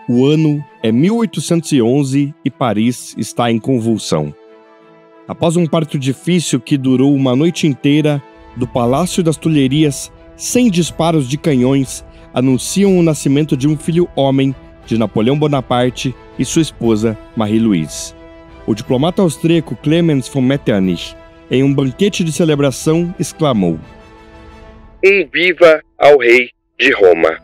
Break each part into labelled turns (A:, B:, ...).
A: O ano é 1811 e Paris está em convulsão. Após um parto difícil que durou uma noite inteira, do Palácio das Tulherias, 100 disparos de canhões anunciam o nascimento de um filho homem de Napoleão Bonaparte e sua esposa Marie-Louise. O diplomata austríaco Clemens von Metternich, em um banquete de celebração, exclamou:
B: "Um viva ao rei de Roma!"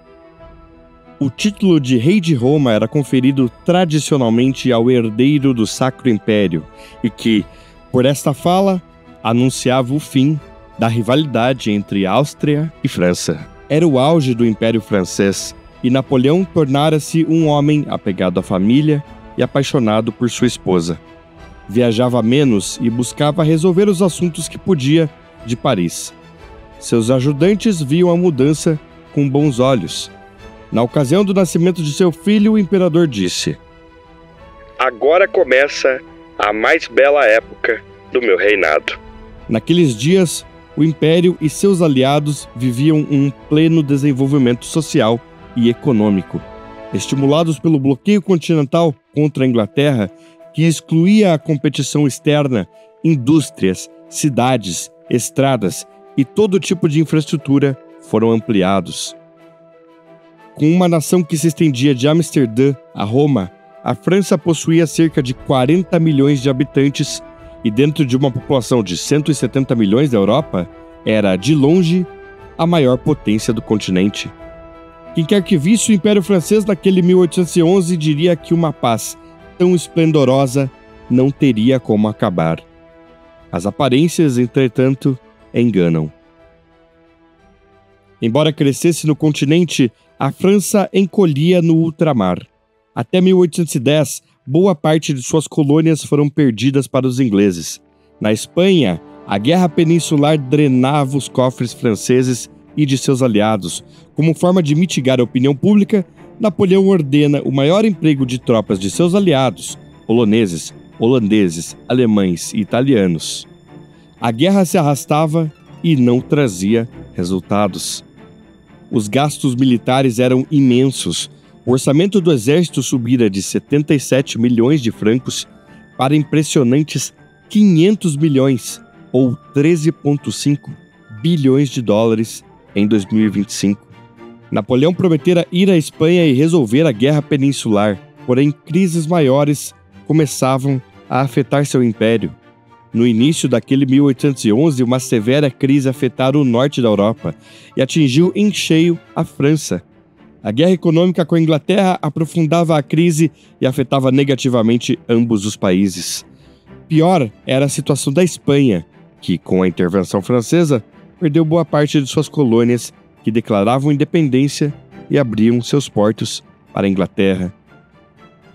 A: O título de Rei de Roma era conferido tradicionalmente ao herdeiro do Sacro Império e que, por esta fala, anunciava o fim da rivalidade entre Áustria e França. Era o auge do Império Francês e Napoleão tornara-se um homem apegado à família e apaixonado por sua esposa. Viajava menos e buscava resolver os assuntos que podia de Paris. Seus ajudantes viam a mudança com bons olhos. Na ocasião do nascimento de seu filho, o imperador disse:
B: "Agora começa a mais bela época do meu reinado."
A: Naqueles dias, o Império e seus aliados viviam um pleno desenvolvimento social e econômico. Estimulados pelo bloqueio continental contra a Inglaterra, que excluía a competição externa, indústrias, cidades, estradas e todo tipo de infraestrutura foram ampliados. Com uma nação que se estendia de Amsterdã a Roma, a França possuía cerca de 40 milhões de habitantes e, dentro de uma população de 170 milhões da Europa, era, de longe, a maior potência do continente. Quem quer que visse o Império Francês naquele 1811 diria que uma paz tão esplendorosa não teria como acabar. As aparências, entretanto, enganam. Embora crescesse no continente, a França encolhia no ultramar. Até 1810, boa parte de suas colônias foram perdidas para os ingleses. Na Espanha, a Guerra Peninsular drenava os cofres franceses e de seus aliados. Como forma de mitigar a opinião pública, Napoleão ordena o maior emprego de tropas de seus aliados, poloneses, holandeses, alemães e italianos. A guerra se arrastava e não trazia resultados. Os gastos militares eram imensos. O orçamento do exército subira de 77 milhões de francos para impressionantes 500 milhões, ou 13,5 bilhões de dólares em 2025. Napoleão prometera ir à Espanha e resolver a Guerra Peninsular, porém crises maiores começavam a afetar seu império. No início daquele 1811, uma severa crise afetara o norte da Europa e atingiu em cheio a França. A guerra econômica com a Inglaterra aprofundava a crise e afetava negativamente ambos os países. Pior era a situação da Espanha, que, com a intervenção francesa, perdeu boa parte de suas colônias que declaravam independência e abriam seus portos para a Inglaterra.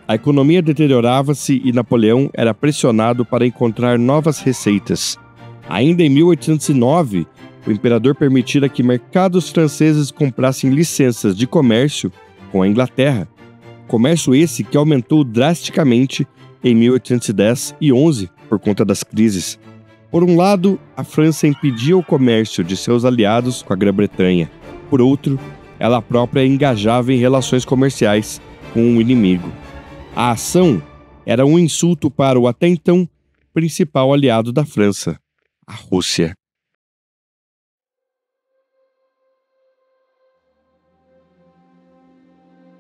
A: A economia deteriorava-se e Napoleão era pressionado para encontrar novas receitas. Ainda em 1809, o imperador permitira que mercados franceses comprassem licenças de comércio com a Inglaterra. Comércio esse que aumentou drasticamente em 1810 e 11 por conta das crises. Por um lado, a França impedia o comércio de seus aliados com a Grã-Bretanha. Por outro, ela própria engajava em relações comerciais com o inimigo. A ação era um insulto para o até então principal aliado da França, a Rússia.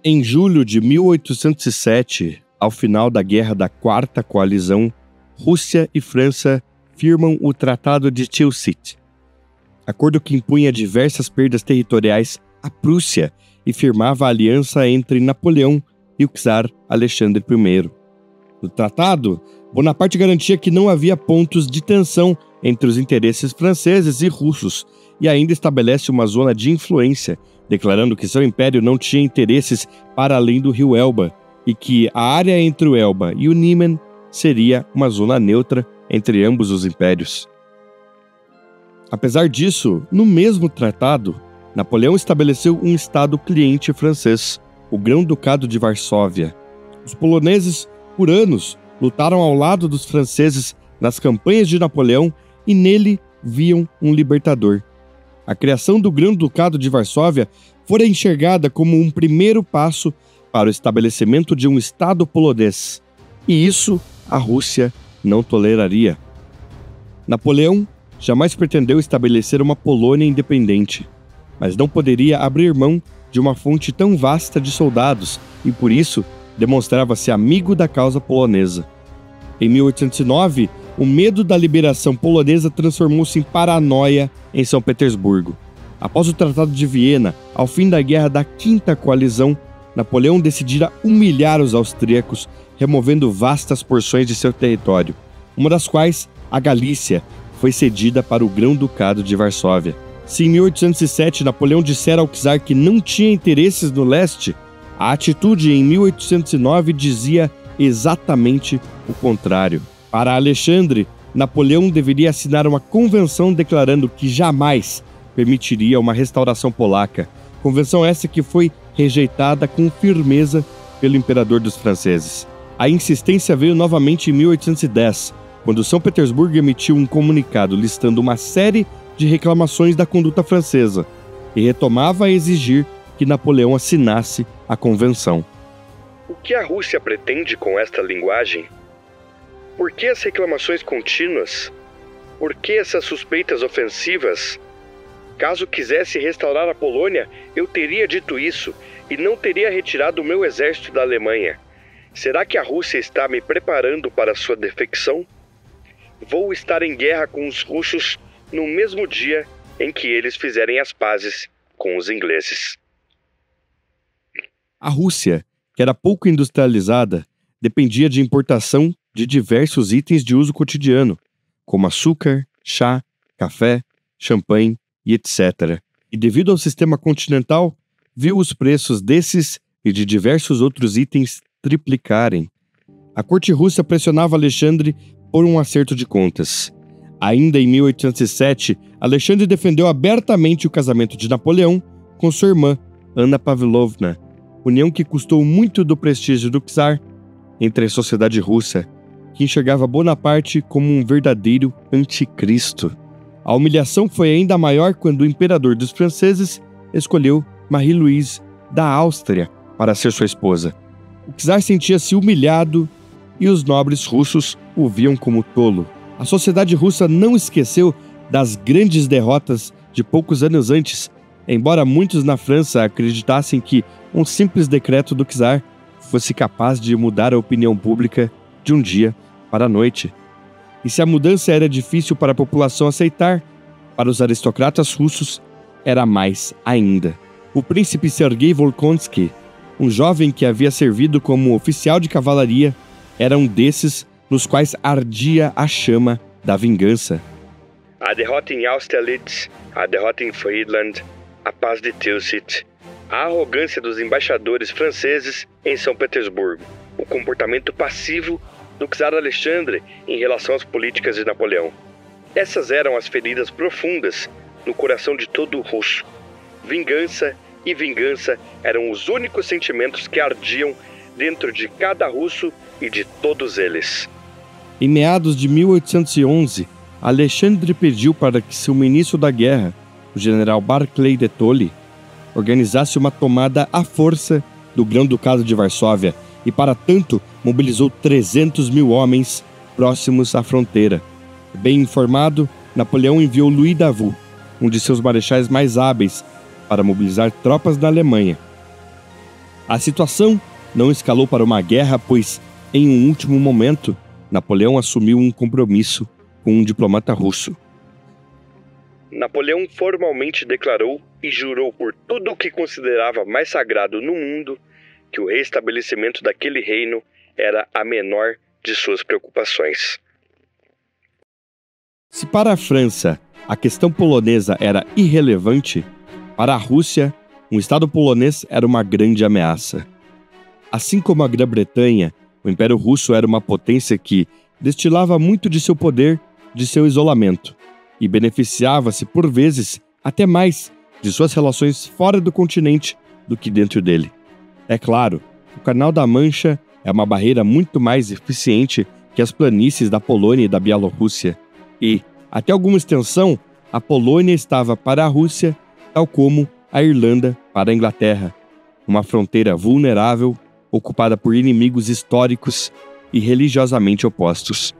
A: Em julho de 1807, ao final da Guerra da Quarta Coalizão, Rússia e França firmam o Tratado de Tilsit, acordo que impunha diversas perdas territoriais à Prússia e firmava a aliança entre Napoleão e o czar Alexandre I. No tratado, Bonaparte garantia que não havia pontos de tensão entre os interesses franceses e russos e ainda estabelece uma zona de influência, declarando que seu império não tinha interesses para além do rio Elba e que a área entre o Elba e o Niemen seria uma zona neutra entre ambos os impérios. Apesar disso, no mesmo tratado, Napoleão estabeleceu um estado cliente francês, o Grão-Ducado de Varsóvia. Os poloneses, por anos, lutaram ao lado dos franceses nas campanhas de Napoleão e nele viam um libertador. A criação do Grão-Ducado de Varsóvia fora enxergada como um primeiro passo para o estabelecimento de um Estado polonês, e isso a Rússia não toleraria. Napoleão jamais pretendeu estabelecer uma Polônia independente, mas não poderia abrir mão de uma fonte tão vasta de soldados e, por isso, demonstrava-se amigo da causa polonesa. Em 1809, o medo da liberação polonesa transformou-se em paranoia em São Petersburgo. Após o Tratado de Viena, ao fim da Guerra da Quinta Coalizão, Napoleão decidira humilhar os austríacos, removendo vastas porções de seu território, uma das quais, a Galícia, foi cedida para o Grão-Ducado de Varsóvia. Se em 1807 Napoleão dissera ao czar que não tinha interesses no leste, a atitude em 1809 dizia exatamente o contrário. Para Alexandre, Napoleão deveria assinar uma convenção declarando que jamais permitiria uma restauração polaca, convenção essa que foi rejeitada com firmeza pelo imperador dos franceses. A insistência veio novamente em 1810, quando São Petersburgo emitiu um comunicado listando uma série de reclamações da conduta francesa e retomava a exigir que Napoleão assinasse a convenção.
B: O que a Rússia pretende com esta linguagem? Por que as reclamações contínuas? Por que essas suspeitas ofensivas? Caso quisesse restaurar a Polônia, eu teria dito isso e não teria retirado o meu exército da Alemanha. Será que a Rússia está me preparando para sua defecção? Vou estar em guerra com os russos no mesmo dia em que eles fizerem as pazes com os ingleses.
A: A Rússia, que era pouco industrializada, dependia de importação de diversos itens de uso cotidiano, como açúcar, chá, café, champanhe e etc. E devido ao sistema continental, viu os preços desses e de diversos outros itens triplicarem. A corte russa pressionava Alexandre por um acerto de contas. Ainda em 1807, Alexandre defendeu abertamente o casamento de Napoleão com sua irmã, Anna Pavlovna, união que custou muito do prestígio do czar entre a sociedade russa, que enxergava Bonaparte como um verdadeiro anticristo. A humilhação foi ainda maior quando o imperador dos franceses escolheu Marie-Louise da Áustria para ser sua esposa. O czar sentia-se humilhado e os nobres russos o viam como tolo. A sociedade russa não esqueceu das grandes derrotas de poucos anos antes, embora muitos na França acreditassem que um simples decreto do czar fosse capaz de mudar a opinião pública de um dia para a noite. E se a mudança era difícil para a população aceitar, para os aristocratas russos era mais ainda. O príncipe Sergei Volkonsky, um jovem que havia servido como oficial de cavalaria, era um desses nos quais ardia a chama da vingança.
B: A derrota em Austerlitz, a derrota em Friedland, a paz de Tilsit, a arrogância dos embaixadores franceses em São Petersburgo, o comportamento passivo do czar Alexandre em relação às políticas de Napoleão. Essas eram as feridas profundas no coração de todo russo. Vingança e vingança eram os únicos sentimentos que ardiam dentro de cada russo e de todos eles.
A: Em meados de 1811, Alexandre pediu para que seu ministro da guerra, o general Barclay de Tolly, organizasse uma tomada à força do Grão-Ducado de Varsóvia e, para tanto, mobilizou 300 mil homens próximos à fronteira. Bem informado, Napoleão enviou Louis Davout, um de seus marechais mais hábeis, para mobilizar tropas na Alemanha. A situação não escalou para uma guerra, pois, em um último momento, Napoleão assumiu um compromisso com um diplomata russo.
B: Napoleão formalmente declarou e jurou por tudo o que considerava mais sagrado no mundo que o restabelecimento daquele reino era a menor de suas preocupações.
A: Se para a França a questão polonesa era irrelevante, para a Rússia, um Estado polonês era uma grande ameaça. Assim como a Grã-Bretanha, o Império Russo era uma potência que destilava muito de seu poder de seu isolamento e beneficiava-se, por vezes, até mais de suas relações fora do continente do que dentro dele. É claro, o Canal da Mancha é uma barreira muito mais eficiente que as planícies da Polônia e da Bielorrússia, e, até alguma extensão, a Polônia estava para a Rússia, tal como a Irlanda para a Inglaterra, uma fronteira vulnerável ocupada por inimigos históricos e religiosamente opostos.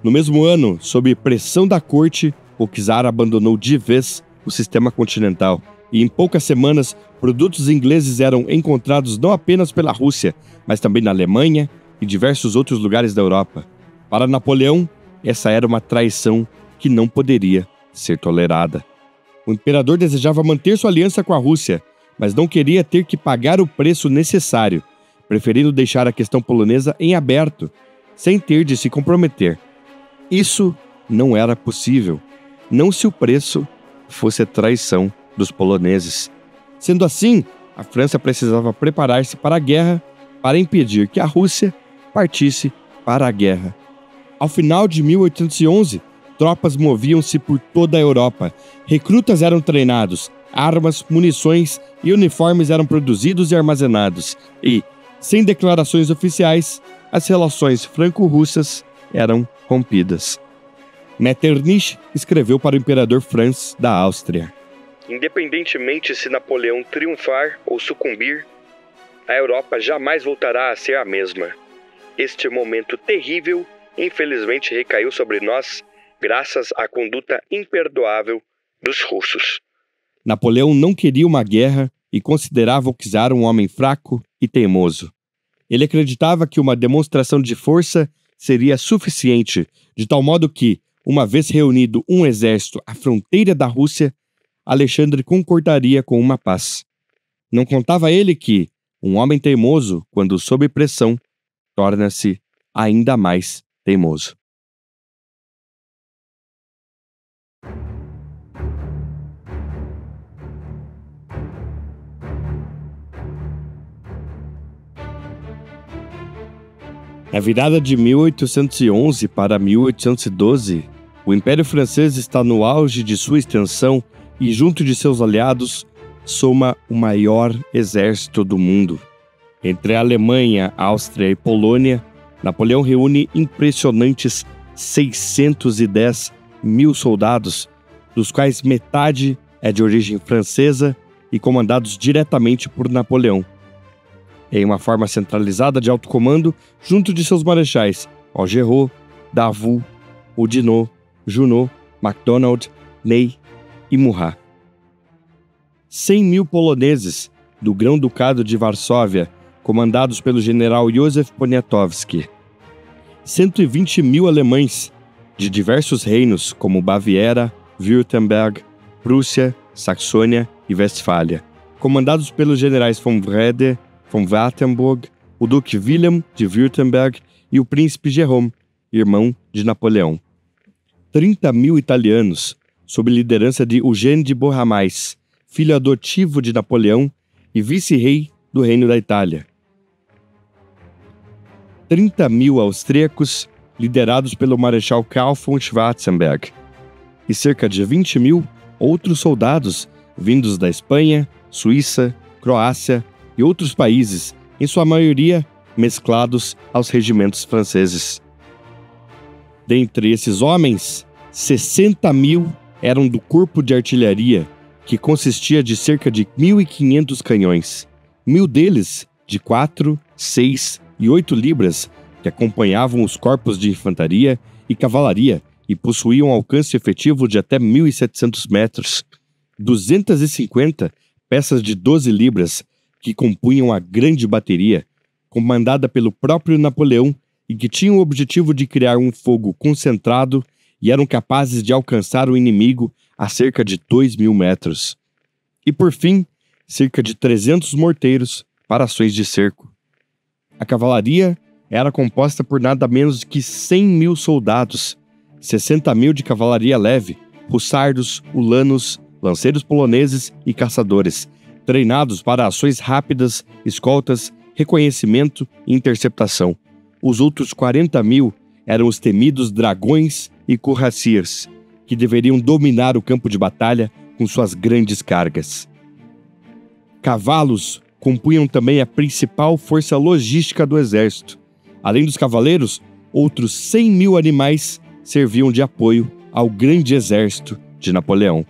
A: No mesmo ano, sob pressão da corte, o czar abandonou de vez o sistema continental, e em poucas semanas, produtos ingleses eram encontrados não apenas pela Rússia, mas também na Alemanha e diversos outros lugares da Europa. Para Napoleão, essa era uma traição que não poderia ser tolerada. O imperador desejava manter sua aliança com a Rússia, mas não queria ter que pagar o preço necessário, preferindo deixar a questão polonesa em aberto, sem ter de se comprometer. Isso não era possível, não se o preço fosse a traição dos poloneses. Sendo assim, a França precisava preparar-se para a guerra para impedir que a Rússia partisse para a guerra. Ao final de 1811, tropas moviam-se por toda a Europa, recrutas eram treinados, armas, munições e uniformes eram produzidos e armazenados, e, sem declarações oficiais, as relações franco-russas eram rompidas. Metternich escreveu para o imperador Franz da Áustria:
B: independentemente se Napoleão triunfar ou sucumbir, a Europa jamais voltará a ser a mesma. Este momento terrível, infelizmente, recaiu sobre nós graças à conduta imperdoável dos russos.
A: Napoleão não queria uma guerra e considerava o czar um homem fraco e teimoso. Ele acreditava que uma demonstração de força seria suficiente, de tal modo que, uma vez reunido um exército à fronteira da Rússia, Alexandre concordaria com uma paz. Não contava ele que um homem teimoso, quando sob pressão, torna-se ainda mais teimoso. Na virada de 1811 para 1812, o Império Francês está no auge de sua extensão e, junto de seus aliados, soma o maior exército do mundo. Entre a Alemanha, Áustria e Polônia, Napoleão reúne impressionantes 610 mil soldados, dos quais metade é de origem francesa e comandados diretamente por Napoleão. Em uma forma centralizada de alto comando, junto de seus marechais Augereau, Davout, Oudinot, Junot, MacDonald, Ney e Murat. 100 mil poloneses do Grão-Ducado de Varsóvia, comandados pelo general Józef Poniatowski. 120 mil alemães de diversos reinos como Baviera, Württemberg, Prússia, Saxônia e Westfália, comandados pelos generais von Wrede, von Wartenburg, o duque Wilhelm de Württemberg e o príncipe Jérôme, irmão de Napoleão. 30 mil italianos, sob liderança de Eugène de Beauharnais, filho adotivo de Napoleão e vice-rei do Reino da Itália. 30 mil austríacos, liderados pelo marechal Karl von Schwarzenberg, e cerca de 20 mil outros soldados vindos da Espanha, Suíça, Croácia e outros países, em sua maioria mesclados aos regimentos franceses. Dentre esses homens, 60 mil eram do corpo de artilharia, que consistia de cerca de 1.500 canhões, 1.000 deles de 4, 6 e 8 libras, que acompanhavam os corpos de infantaria e cavalaria e possuíam alcance efetivo de até 1.700 metros, 250 peças de 12 libras, que compunham a grande bateria, comandada pelo próprio Napoleão e que tinham o objetivo de criar um fogo concentrado e eram capazes de alcançar o inimigo a cerca de 2.000 metros. E por fim, cerca de 300 morteiros para ações de cerco. A cavalaria era composta por nada menos que 100 mil soldados, 60 mil de cavalaria leve, hussardos, ulanos, lanceiros poloneses e caçadores, treinados para ações rápidas, escoltas, reconhecimento e interceptação. Os outros 40 mil eram os temidos dragões e cuirassiers, que deveriam dominar o campo de batalha com suas grandes cargas. Cavalos compunham também a principal força logística do exército. Além dos cavaleiros, outros 100 mil animais serviam de apoio ao grande exército de Napoleão.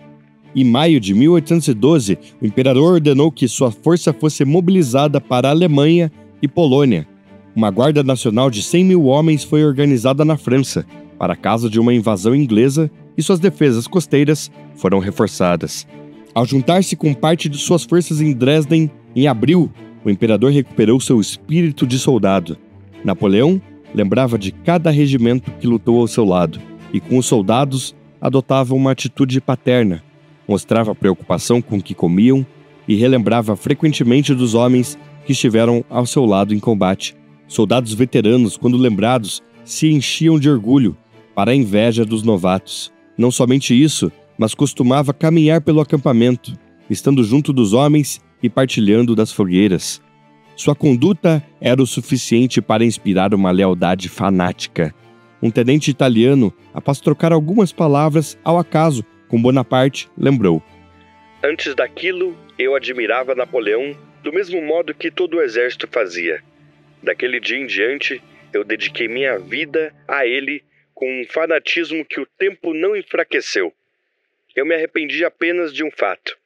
A: Em maio de 1812, o imperador ordenou que sua força fosse mobilizada para a Alemanha e Polônia. Uma guarda nacional de 100 mil homens foi organizada na França, para caso de uma invasão inglesa, e suas defesas costeiras foram reforçadas. Ao juntar-se com parte de suas forças em Dresden, em abril, o imperador recuperou seu espírito de soldado. Napoleão lembrava de cada regimento que lutou ao seu lado, e com os soldados adotava uma atitude paterna, mostrava preocupação com o que comiam e relembrava frequentemente dos homens que estiveram ao seu lado em combate. Soldados veteranos, quando lembrados, se enchiam de orgulho, para a inveja dos novatos. Não somente isso, mas costumava caminhar pelo acampamento, estando junto dos homens e partilhando das fogueiras. Sua conduta era o suficiente para inspirar uma lealdade fanática. Um tenente italiano, após trocar algumas palavras ao acaso com Bonaparte, lembrou:
B: Antes daquilo, eu admirava Napoleão do mesmo modo que todo o exército fazia. Daquele dia em diante, eu dediquei minha vida a ele com um fanatismo que o tempo não enfraqueceu. Eu me arrependi apenas de um fato,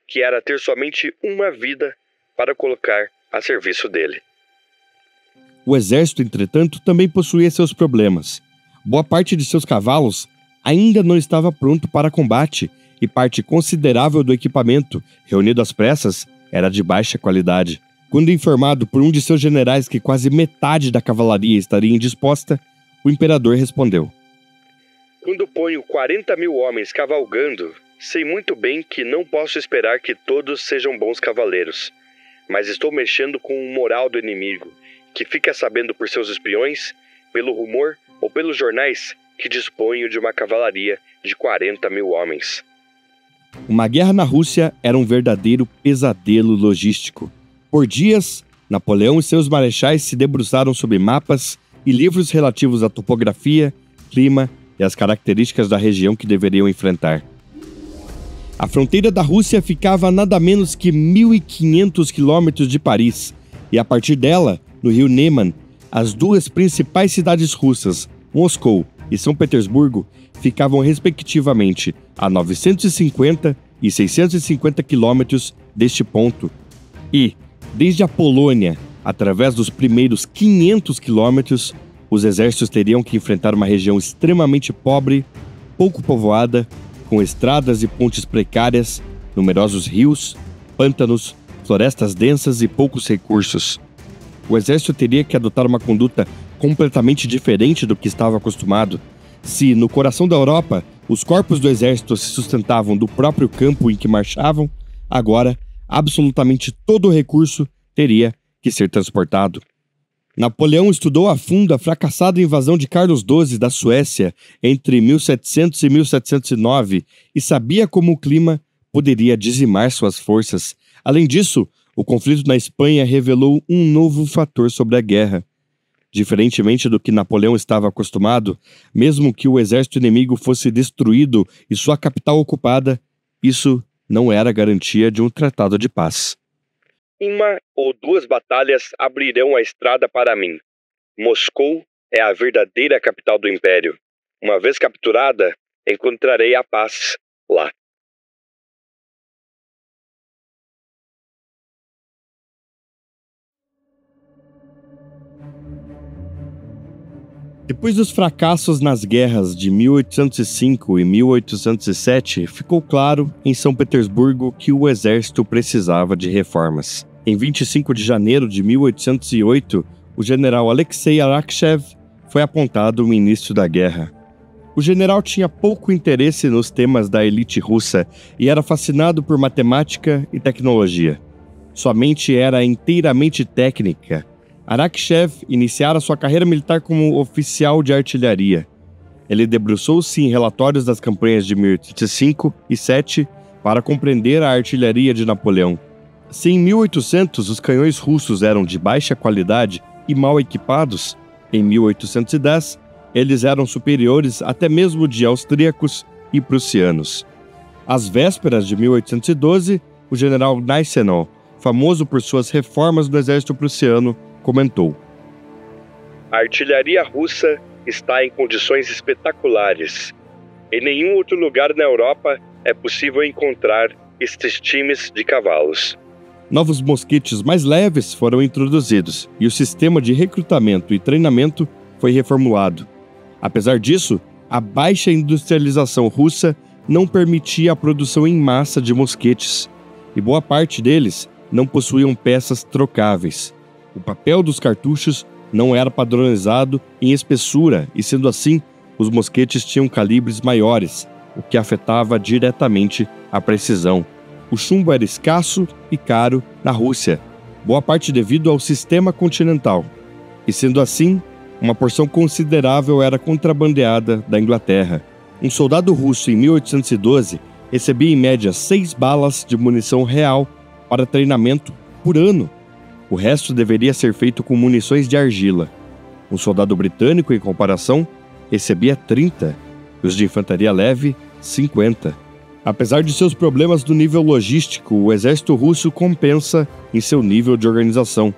B: que era ter somente uma vida para colocar a serviço dele.
A: O exército, entretanto, também possuía seus problemas. Boa parte de seus cavalos ainda não estava pronto para combate e parte considerável do equipamento, reunido às pressas, era de baixa qualidade. Quando informado por um de seus generais que quase metade da cavalaria estaria indisposta, o imperador respondeu:
B: Quando ponho 40 mil homens cavalgando, sei muito bem que não posso esperar que todos sejam bons cavaleiros, mas estou mexendo com o moral do inimigo, que fica sabendo por seus espiões, pelo rumor ou pelos jornais que disponho de uma cavalaria de 40 mil homens.
A: Uma guerra na Rússia era um verdadeiro pesadelo logístico. Por dias, Napoleão e seus marechais se debruçaram sobre mapas e livros relativos à topografia, clima e as características da região que deveriam enfrentar. A fronteira da Rússia ficava a nada menos que 1.500 quilômetros de Paris, e a partir dela, no rio Neman, as duas principais cidades russas, Moscou e São Petersburgo, ficavam respectivamente a 950 e 650 quilômetros deste ponto. E, desde a Polônia, através dos primeiros 500 quilômetros, os exércitos teriam que enfrentar uma região extremamente pobre, pouco povoada, com estradas e pontes precárias, numerosos rios, pântanos, florestas densas e poucos recursos. O exército teria que adotar uma conduta completamente diferente do que estava acostumado. Se, no coração da Europa, os corpos do exército se sustentavam do próprio campo em que marchavam, agora, absolutamente todo o recurso teria que ser transportado. Napoleão estudou a fundo a fracassada invasão de Carlos XII da Suécia entre 1700 e 1709 e sabia como o clima poderia dizimar suas forças. Além disso, o conflito na Espanha revelou um novo fator sobre a guerra. Diferentemente do que Napoleão estava acostumado, mesmo que o exército inimigo fosse destruído e sua capital ocupada, isso não era garantia de um tratado de paz.
B: Uma ou duas batalhas abrirão a estrada para mim. Moscou é a verdadeira capital do império. Uma vez capturada, encontrarei a paz lá.
A: Depois dos fracassos nas guerras de 1805 e 1807, ficou claro em São Petersburgo que o exército precisava de reformas. Em 25 de janeiro de 1808, o general Alexei Arakchev foi apontado ministro da guerra. O general tinha pouco interesse nos temas da elite russa e era fascinado por matemática e tecnologia. Sua mente era inteiramente técnica. Arakchev iniciara sua carreira militar como oficial de artilharia. Ele debruçou-se em relatórios das campanhas de 1805 e 1807 para compreender a artilharia de Napoleão. Se em 1800 os canhões russos eram de baixa qualidade e mal equipados, em 1810 eles eram superiores até mesmo de austríacos e prussianos. Às vésperas de 1812, o general Gneisenau, famoso por suas reformas no exército prussiano, comentou:
B: A artilharia russa está em condições espetaculares. Em nenhum outro lugar na Europa é possível encontrar estes times de cavalos.
A: Novos mosquetes mais leves foram introduzidos e o sistema de recrutamento e treinamento foi reformulado. Apesar disso, a baixa industrialização russa não permitia a produção em massa de mosquetes, e boa parte deles não possuíam peças trocáveis. O papel dos cartuchos não era padronizado em espessura e, sendo assim, os mosquetes tinham calibres maiores, o que afetava diretamente a precisão. O chumbo era escasso e caro na Rússia, boa parte devido ao sistema continental. E sendo assim, uma porção considerável era contrabandeada da Inglaterra. Um soldado russo em 1812 recebia em média 6 balas de munição real para treinamento por ano. O resto deveria ser feito com munições de argila. Um soldado britânico, em comparação, recebia 30, e os de infantaria leve, 50. Apesar de seus problemas do nível logístico, o exército russo compensa em seu nível de organização,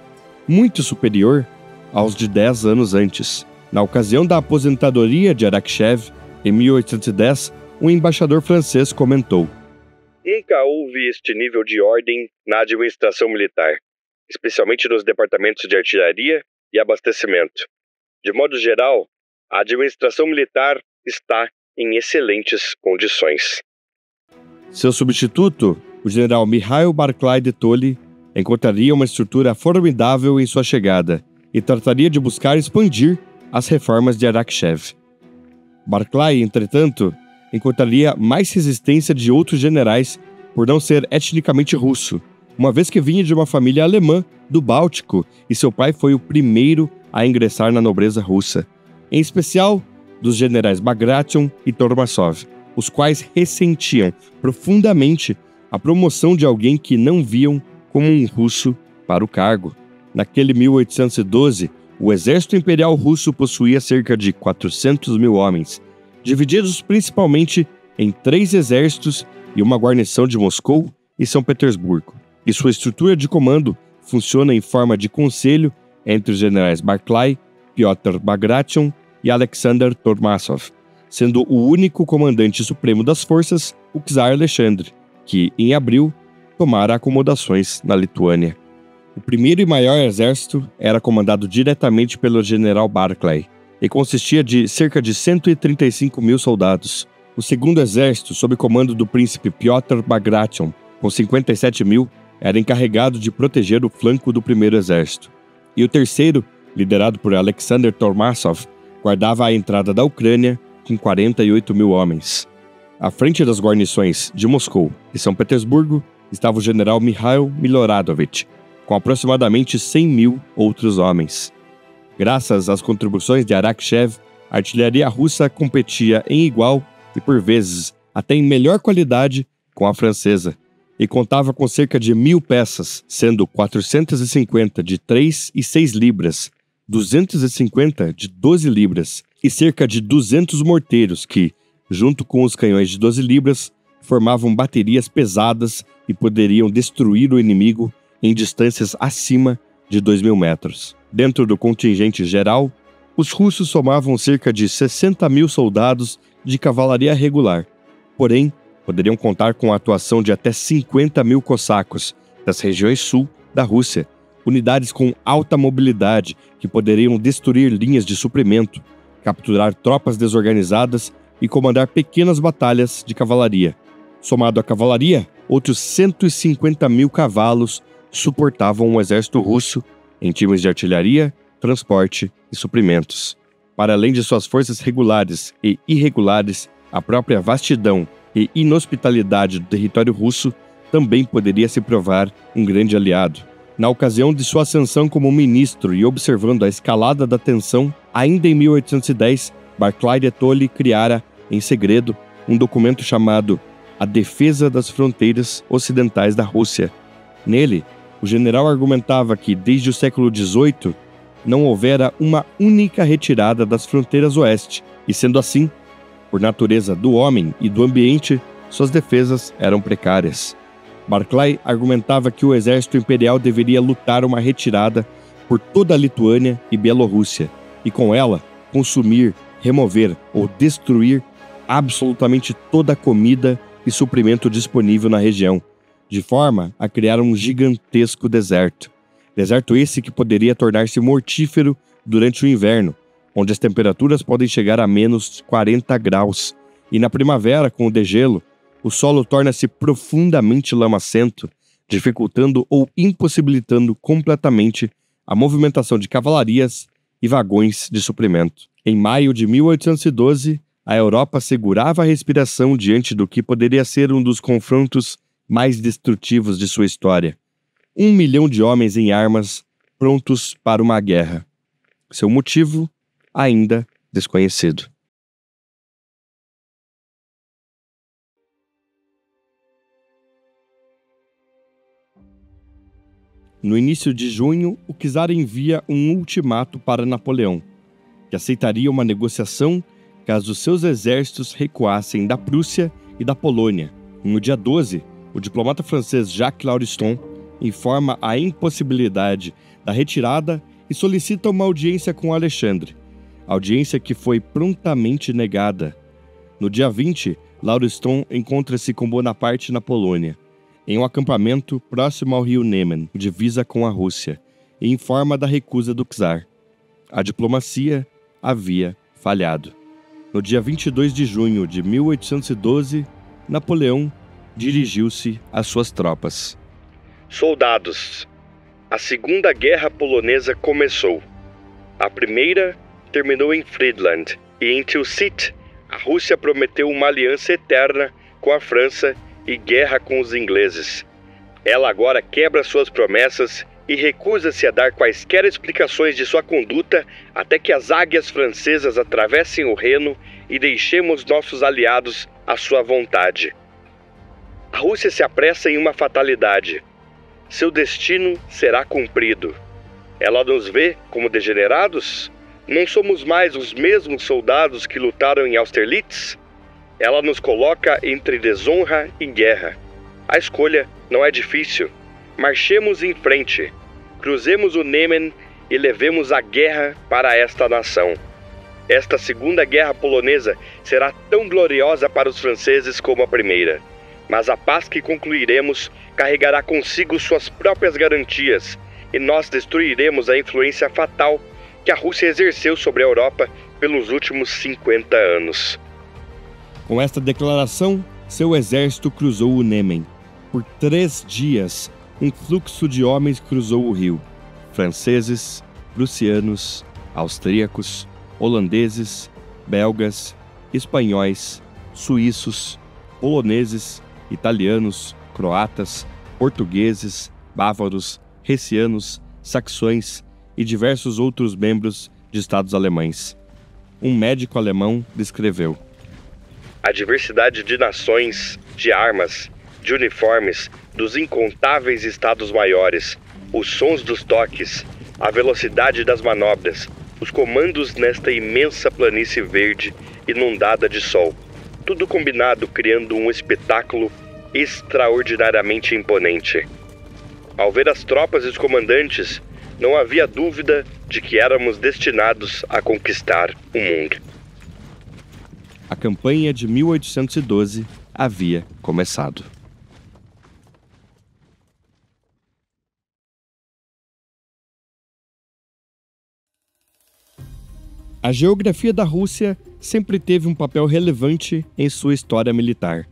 A: muito superior aos de 10 anos antes. Na ocasião da aposentadoria de Arakchev, em 1810, um embaixador francês comentou:
B: "Nunca houve este nível de ordem na administração militar, especialmente nos departamentos de artilharia e abastecimento. De modo geral, a administração militar está em excelentes condições."
A: Seu substituto, o general Mikhail Barclay de Tolly, encontraria uma estrutura formidável em sua chegada e trataria de buscar expandir as reformas de Arakchev. Barclay, entretanto, encontraria mais resistência de outros generais por não ser etnicamente russo, uma vez que vinha de uma família alemã do Báltico e seu pai foi o primeiro a ingressar na nobreza russa, em especial dos generais Bagration e Tormasov, os quais ressentiam profundamente a promoção de alguém que não viam como um russo para o cargo. Naquele 1812, o exército imperial russo possuía cerca de 400 mil homens, divididos principalmente em 3 exércitos e uma guarnição de Moscou e São Petersburgo. E sua estrutura de comando funciona em forma de conselho entre os generais Barclay, Pyotr Bagration e Alexander Tormasov, sendo o único comandante supremo das forças o czar Alexandre, que, em abril, tomara acomodações na Lituânia. O primeiro e maior exército era comandado diretamente pelo general Barclay e consistia de cerca de 135 mil soldados. O segundo exército, sob comando do príncipe Pyotr Bagration, com 57 mil, era encarregado de proteger o flanco do primeiro exército. E o terceiro, liderado por Alexander Tormasov, guardava a entrada da Ucrânia com 48 mil homens. À frente das guarnições de Moscou e São Petersburgo estava o general Mikhail Miloradovich, com aproximadamente 100 mil outros homens. Graças às contribuições de Arakchev, a artilharia russa competia em igual e, por vezes, até em melhor qualidade com a francesa, e contava com cerca de 1.000 peças, sendo 450 de 3 e 6 libras, 250 de 12 libras e cerca de 200 morteiros que, junto com os canhões de 12 libras, formavam baterias pesadas e poderiam destruir o inimigo em distâncias acima de 2.000 metros. Dentro do contingente geral, os russos somavam cerca de 60 mil soldados de cavalaria regular, porém, poderiam contar com a atuação de até 50 mil cossacos das regiões sul da Rússia, unidades com alta mobilidade que poderiam destruir linhas de suprimento, capturar tropas desorganizadas e comandar pequenas batalhas de cavalaria. Somado à cavalaria, outros 150 mil cavalos suportavam o exército russo em times de artilharia, transporte e suprimentos. Para além de suas forças regulares e irregulares, a própria vastidão e inhospitalidade do território russo também poderia se provar um grande aliado. Na ocasião de sua ascensão como ministro e observando a escalada da tensão, ainda em 1810, Barclay de Tolly criara, em segredo, um documento chamado A Defesa das Fronteiras Ocidentais da Rússia. Nele, o general argumentava que, desde o século XVIII, não houvera uma única retirada das fronteiras oeste, e sendo assim, por natureza do homem e do ambiente, suas defesas eram precárias. Barclay argumentava que o exército imperial deveria lutar uma retirada por toda a Lituânia e Bielorrússia, e com ela, consumir, remover ou destruir absolutamente toda a comida e suprimento disponível na região, de forma a criar um gigantesco deserto. Deserto esse que poderia tornar-se mortífero durante o inverno, onde as temperaturas podem chegar a menos 40 graus, e na primavera, com o degelo, o solo torna-se profundamente lamacento, dificultando ou impossibilitando completamente a movimentação de cavalarias e vagões de suprimento. Em maio de 1812, a Europa segurava a respiração diante do que poderia ser um dos confrontos mais destrutivos de sua história. 1 milhão de homens em armas, prontos para uma guerra. Seu motivo, ainda desconhecido. No início de junho, o czar envia um ultimato para Napoleão, que aceitaria uma negociação caso seus exércitos recuassem da Prússia e da Polônia. No dia 12, o diplomata francês Jacques Lauriston informa a impossibilidade da retirada e solicita uma audiência com Alexandre, audiência que foi prontamente negada. No dia 20, Lauriston encontra-se com Bonaparte na Polônia, em um acampamento próximo ao rio Neman, divisa com a Rússia, e informa da recusa do czar. A diplomacia havia falhado. No dia 22 de junho de 1812, Napoleão dirigiu-se às suas tropas.
B: Soldados, a Segunda Guerra Polonesa começou. A primeira terminou em Friedland, e em Tilsit, a Rússia prometeu uma aliança eterna com a França e guerra com os ingleses. Ela agora quebra suas promessas e recusa-se a dar quaisquer explicações de sua conduta até que as águias francesas atravessem o Reno e deixemos nossos aliados à sua vontade. A Rússia se apressa em uma fatalidade. Seu destino será cumprido. Ela nos vê como degenerados? Não somos mais os mesmos soldados que lutaram em Austerlitz? Ela nos coloca entre desonra e guerra. A escolha não é difícil. Marchemos em frente, cruzemos o Neman e levemos a guerra para esta nação. Esta Segunda Guerra Polonesa será tão gloriosa para os franceses como a primeira. Mas a paz que concluiremos carregará consigo suas próprias garantias e nós destruiremos a influência fatal que a Rússia exerceu sobre a Europa pelos últimos 50 anos.
A: Com esta declaração, seu exército cruzou o Neman. Por 3 dias, um fluxo de homens cruzou o rio. Franceses, prussianos, austríacos, holandeses, belgas, espanhóis, suíços, poloneses, italianos, croatas, portugueses, bávaros, hessianos, saxões e diversos outros membros de estados alemães. Um médico alemão descreveu:
B: a diversidade de nações, de armas, de uniformes, dos incontáveis estados maiores, os sons dos toques, a velocidade das manobras, os comandos nesta imensa planície verde inundada de sol, tudo combinado criando um espetáculo extraordinariamente imponente. Ao ver as tropas e os comandantes, não havia dúvida de que éramos destinados a conquistar o mundo.
A: A campanha de 1812 havia começado. A geografia da Rússia sempre teve um papel relevante em sua história militar.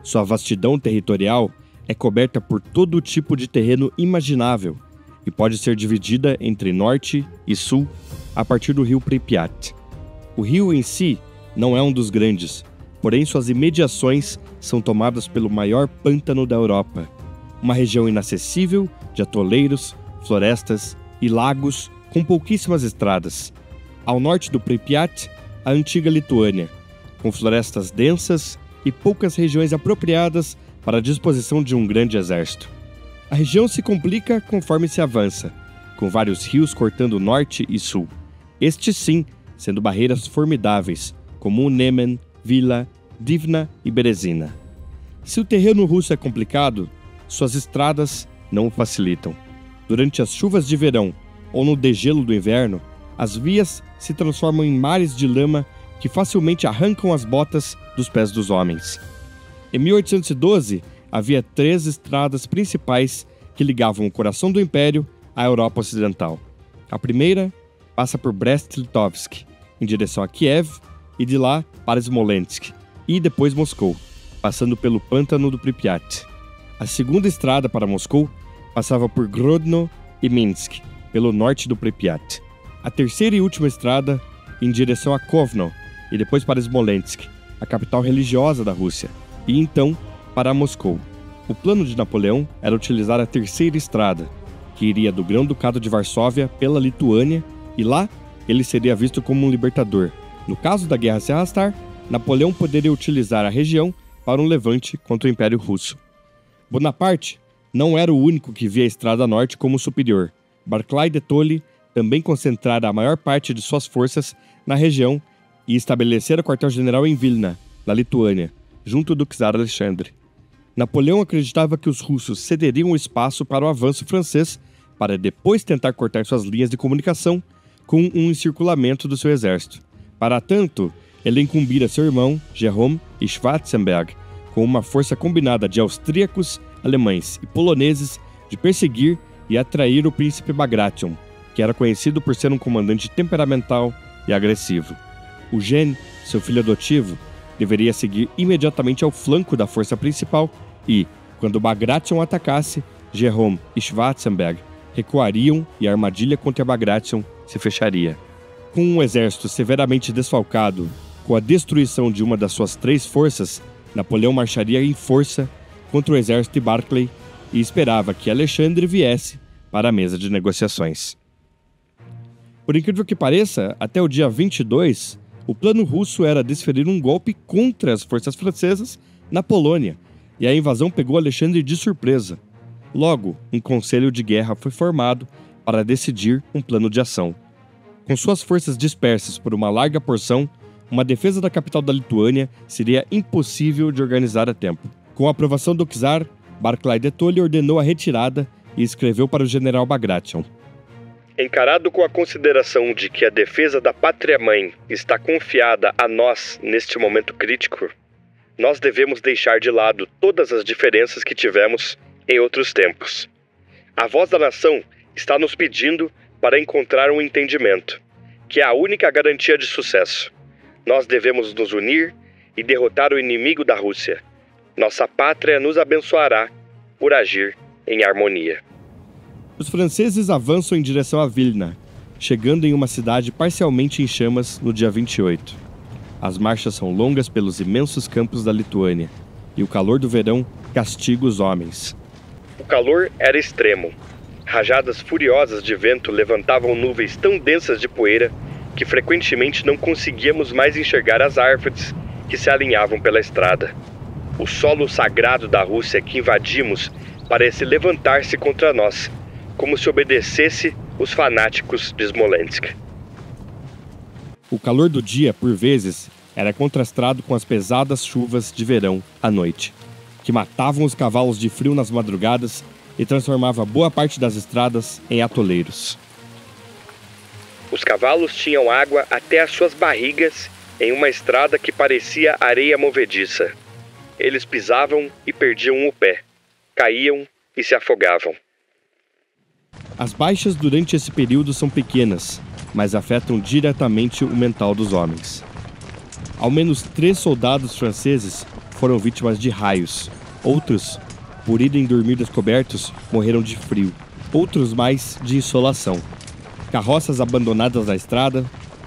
A: Sua vastidão territorial é coberta por todo tipo de terreno imaginável e pode ser dividida entre norte e sul a partir do rio Pripyat. O rio em si não é um dos grandes, porém suas imediações são tomadas pelo maior pântano da Europa, uma região inacessível de atoleiros, florestas e lagos com pouquíssimas estradas. Ao norte do Pripyat, a antiga Lituânia, com florestas densas e poucas regiões apropriadas para a disposição de um grande exército. A região se complica conforme se avança, com vários rios cortando norte e sul, estes sim sendo barreiras formidáveis, como o Neman, Vila, Divna e Berezina. Se o terreno russo é complicado, suas estradas não o facilitam. Durante as chuvas de verão ou no degelo do inverno, as vias se transformam em mares de lama que facilmente arrancam as botas dos pés dos homens. Em 1812, havia 3 estradas principais que ligavam o coração do Império à Europa Ocidental. A primeira passa por Brest-Litovsk, em direção a Kiev, e de lá para Smolensk, e depois Moscou, passando pelo pântano do Pripyat. A segunda estrada para Moscou passava por Grodno e Minsk, pelo norte do Pripyat. A terceira e última estrada em direção a Kovno, e depois para Smolensk, a capital religiosa da Rússia, e então para Moscou. O plano de Napoleão era utilizar a terceira estrada, que iria do Grão-Ducado de Varsóvia pela Lituânia, e lá ele seria visto como um libertador. No caso da guerra se arrastar, Napoleão poderia utilizar a região para um levante contra o Império Russo. Bonaparte não era o único que via a Estrada Norte como superior. Barclay de Tolly também concentrara a maior parte de suas forças na região e estabelecera quartel-general em Vilna, na Lituânia, junto do czar Alexandre. Napoleão acreditava que os russos cederiam o espaço para o avanço francês para depois tentar cortar suas linhas de comunicação com um encirculamento do seu exército. Para tanto, ele incumbira seu irmão, Jérôme e Schwarzenberg, com uma força combinada de austríacos, alemães e poloneses, de perseguir e atrair o príncipe Bagration, que era conhecido por ser um comandante temperamental e agressivo. Eugène, seu filho adotivo, deveria seguir imediatamente ao flanco da força principal e, quando Bagration atacasse, Jérôme e Schwarzenberg recuariam e a armadilha contra Bagration se fecharia. Com um exército severamente desfalcado, com a destruição de uma das suas 3 forças, Napoleão marcharia em força contra o exército de Barclay e esperava que Alexandre viesse para a mesa de negociações. Por incrível que pareça, até o dia 22, o plano russo era desferir um golpe contra as forças francesas na Polônia, e a invasão pegou Alexandre de surpresa. Logo, um conselho de guerra foi formado para decidir um plano de ação. Com suas forças dispersas por uma larga porção, uma defesa da capital da Lituânia seria impossível de organizar a tempo. Com a aprovação do czar, Barclay de Tolly ordenou a retirada e escreveu para o general Bagration:
B: encarado com a consideração de que a defesa da pátria-mãe está confiada a nós neste momento crítico, nós devemos deixar de lado todas as diferenças que tivemos em outros tempos. A voz da nação está nos pedindo para encontrar um entendimento, que é a única garantia de sucesso. Nós devemos nos unir e derrotar o inimigo da Rússia. Nossa pátria nos abençoará por agir em harmonia.
A: Os franceses avançam em direção a Vilna, chegando em uma cidade parcialmente em chamas no dia 28. As marchas são longas pelos imensos campos da Lituânia, e o calor do verão castiga os homens.
B: O calor era extremo. Rajadas furiosas de vento levantavam nuvens tão densas de poeira que frequentemente não conseguíamos mais enxergar as árvores que se alinhavam pela estrada. O solo sagrado da Rússia que invadimos parece levantar-se contra nós, como se obedecesse os fanáticos de Smolensk.
A: O calor do dia, por vezes, era contrastado com as pesadas chuvas de verão à noite, que matavam os cavalos de frio nas madrugadas e transformava boa parte das estradas em atoleiros.
B: Os cavalos tinham água até as suas barrigas em uma estrada que parecia areia movediça. Eles pisavam e perdiam o pé, caíam e se afogavam.
A: As baixas durante esse período são pequenas, mas afetam diretamente o mental dos homens. Ao menos 3 soldados franceses foram vítimas de raios. Outros, por irem dormir descobertos, morreram de frio. Outros mais de insolação. Carroças abandonadas na estrada,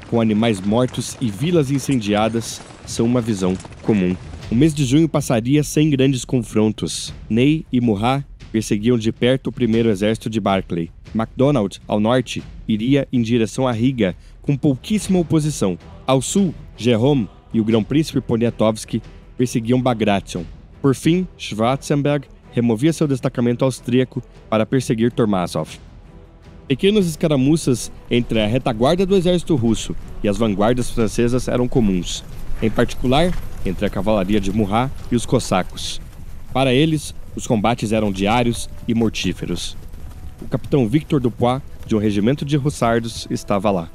A: com animais mortos e vilas incendiadas, são uma visão comum. O mês de junho passaria sem grandes confrontos. Ney e Murat perseguiam de perto o primeiro exército de Barclay. MacDonald, ao norte, iria em direção a Riga, com pouquíssima oposição. Ao sul, Jérôme e o grão-príncipe Poniatowski perseguiam Bagration. Por fim, Schwarzenberg removia seu destacamento austríaco para perseguir Tormasov. Pequenas escaramuças entre a retaguarda do exército russo e as vanguardas francesas eram comuns, em particular entre a cavalaria de Murat e os cossacos. Para eles, os combates eram diários e mortíferos. O capitão Victor Dupois, de um regimento de hussardos, estava lá.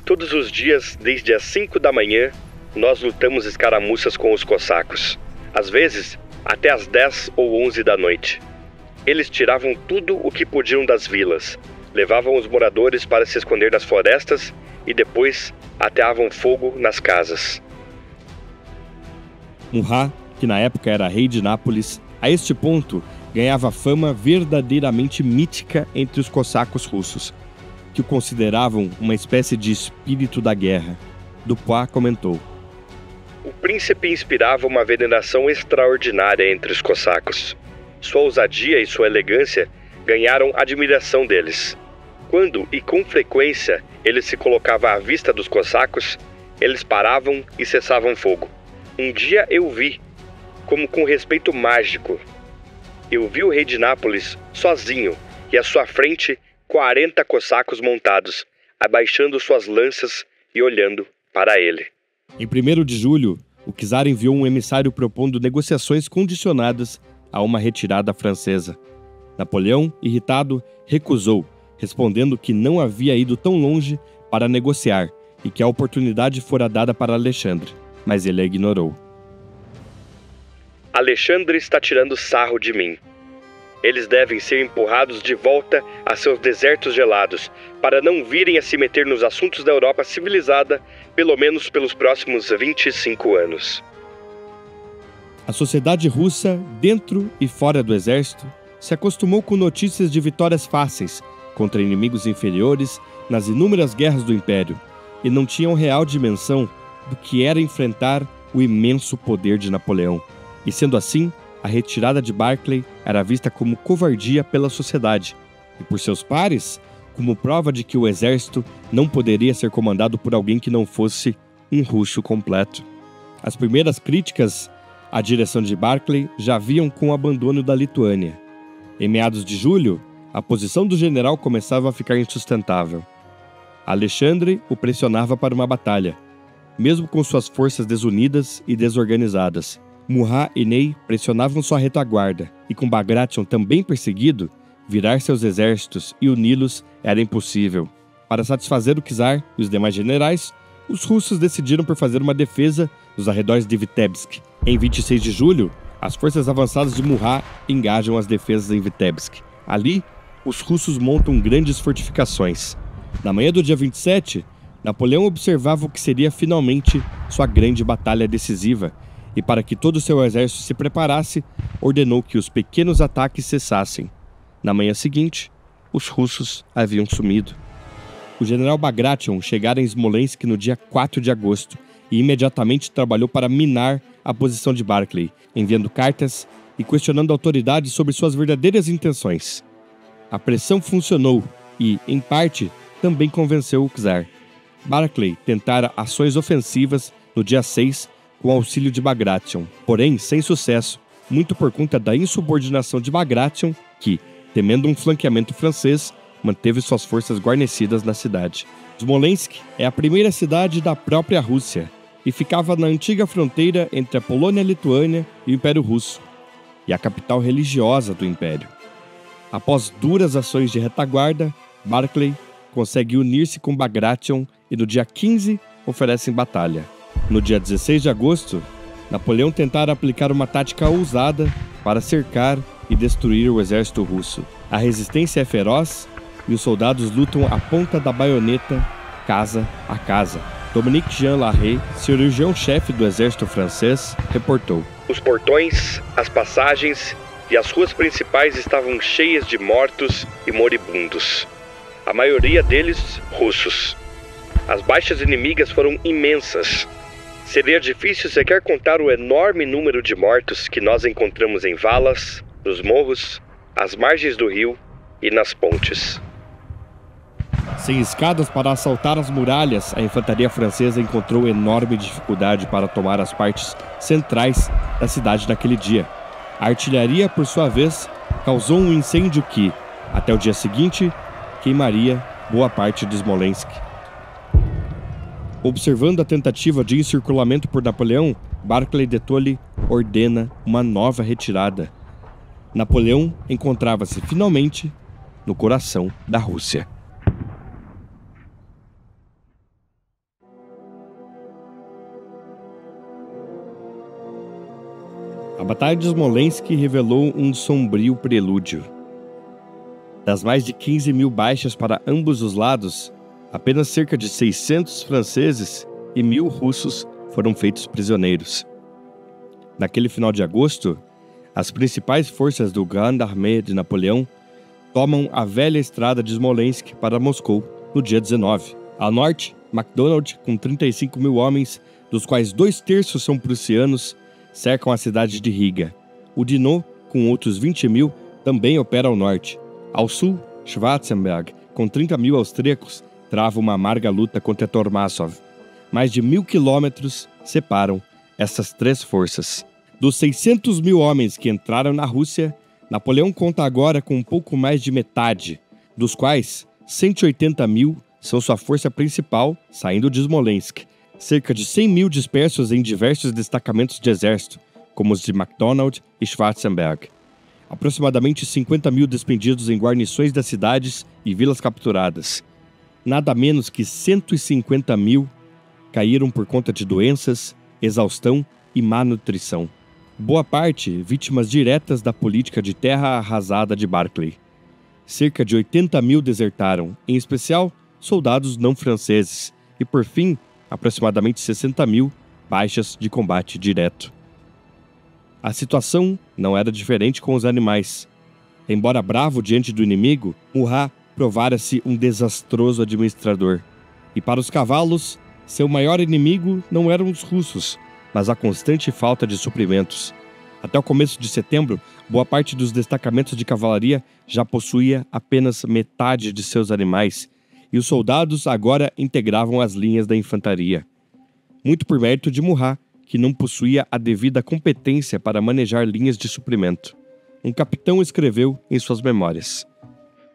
B: Todos os dias, desde as 5 da manhã, nós lutamos escaramuças com os cossacos. Às vezes, até as 10 ou 11 da noite. Eles tiravam tudo o que podiam das vilas, levavam os moradores para se esconder nas florestas e depois ateavam fogo nas casas.
A: Murat, que na época era rei de Nápoles, a este ponto ganhava fama verdadeiramente mítica entre os cossacos russos, que o consideravam uma espécie de espírito da guerra. Dupois comentou:
B: O príncipe inspirava uma veneração extraordinária entre os cossacos. Sua ousadia e sua elegância ganharam admiração deles. Quando, e com frequência, ele se colocava à vista dos cossacos, eles paravam e cessavam fogo. Um dia eu vi, como com respeito mágico, eu vi o rei de Nápoles sozinho e à sua frente 40 cossacos montados, abaixando suas lanças e olhando para ele.
A: Em 1º de julho, o czar enviou um emissário propondo negociações condicionadas a uma retirada francesa. Napoleão, irritado, recusou, respondendo que não havia ido tão longe para negociar e que a oportunidade fora dada para Alexandre, mas ele a ignorou.
B: Alexandre está tirando sarro de mim. Eles devem ser empurrados de volta a seus desertos gelados, para não virem a se meter nos assuntos da Europa civilizada, pelo menos pelos próximos 25 anos.
A: A sociedade russa, dentro e fora do exército, se acostumou com notícias de vitórias fáceis contra inimigos inferiores nas inúmeras guerras do Império e não tinham real dimensão do que era enfrentar o imenso poder de Napoleão. E sendo assim, a retirada de Barclay era vista como covardia pela sociedade e por seus pares como prova de que o exército não poderia ser comandado por alguém que não fosse um russo completo. As primeiras críticas à direção de Barclay já vinham com o abandono da Lituânia. Em meados de julho, a posição do general começava a ficar insustentável. Alexandre o pressionava para uma batalha, mesmo com suas forças desunidas e desorganizadas. Murat e Ney pressionavam sua retaguarda, e com Bagration também perseguido, virar seus exércitos e uni-los era impossível. Para satisfazer o czar e os demais generais, os russos decidiram por fazer uma defesa nos arredores de Vitebsk. Em 26 de julho, as forças avançadas de Murat engajam as defesas em Vitebsk. Ali, os russos montam grandes fortificações. Na manhã do dia 27, Napoleão observava o que seria finalmente sua grande batalha decisiva, e para que todo o seu exército se preparasse, ordenou que os pequenos ataques cessassem. Na manhã seguinte, os russos haviam sumido. O general Bagration chegara em Smolensk no dia 4 de agosto e imediatamente trabalhou para minar a posição de Barclay, enviando cartas e questionando autoridades sobre suas verdadeiras intenções. A pressão funcionou e, em parte, também convenceu o czar. Barclay tentara ações ofensivas no dia 6 com auxílio de Bagration, porém sem sucesso, muito por conta da insubordinação de Bagration, que, temendo um flanqueamento francês, manteve suas forças guarnecidas na cidade. Smolensk é a primeira cidade da própria Rússia e ficava na antiga fronteira entre a Polônia-Lituânia e o Império Russo, e a capital religiosa do Império. Após duras ações de retaguarda, Barclay consegue unir-se com Bagration e no dia 15 oferecem batalha. No dia 16 de agosto, Napoleão tentara aplicar uma tática ousada para cercar e destruir o exército russo. A resistência é feroz e os soldados lutam à ponta da baioneta, casa a casa. Dominique Jean Larrey, cirurgião-chefe do exército francês, reportou:
B: Os portões, as passagens e as ruas principais estavam cheias de mortos e moribundos. A maioria deles, russos. As baixas inimigas foram imensas. Seria difícil sequer contar o enorme número de mortos que nós encontramos em valas, nos morros, às margens do rio e nas pontes.
A: Sem escadas para assaltar as muralhas, a infantaria francesa encontrou enorme dificuldade para tomar as partes centrais da cidade naquele dia. A artilharia, por sua vez, causou um incêndio que, até o dia seguinte, queimaria boa parte de Smolensk. Observando a tentativa de encirculamento por Napoleão, Barclay de Tolly ordena uma nova retirada. Napoleão encontrava-se finalmente no coração da Rússia. A Batalha de Smolensk revelou um sombrio prelúdio. Das mais de 15 mil baixas para ambos os lados, apenas cerca de 600 franceses e 1.000 russos foram feitos prisioneiros. Naquele final de agosto, as principais forças do Grande Armée de Napoleão tomam a velha estrada de Smolensk para Moscou no dia 19. Ao norte, MacDonald, com 35 mil homens, dos quais 2/3 são prussianos, cercam a cidade de Riga. O Dinant, com outros 20 mil, também opera ao norte. Ao sul, Schwarzenberg, com 30 mil austríacos, trava uma amarga luta contra Tormasov. Mais de 1.000 quilômetros separam essas três forças. Dos 600 mil homens que entraram na Rússia, Napoleão conta agora com um pouco mais de metade, dos quais 180 mil são sua força principal, saindo de Smolensk. Cerca de 100 mil dispersos em diversos destacamentos de exército, como os de MacDonald e Schwarzenberg. Aproximadamente 50 mil despendidos em guarnições das cidades e vilas capturadas. Nada menos que 150 mil caíram por conta de doenças, exaustão e má nutrição. Boa parte vítimas diretas da política de terra arrasada de Barclay. Cerca de 80 mil desertaram, em especial soldados não franceses, e por fim, aproximadamente 60 mil baixas de combate direto. A situação não era diferente com os animais. Embora bravo diante do inimigo, Murat provara-se um desastroso administrador. E para os cavalos, seu maior inimigo não eram os russos, mas a constante falta de suprimentos. Até o começo de setembro, boa parte dos destacamentos de cavalaria já possuía apenas metade de seus animais, e os soldados agora integravam as linhas da infantaria. Muito por mérito de Murat, que não possuía a devida competência para manejar linhas de suprimento. Um capitão escreveu em suas memórias: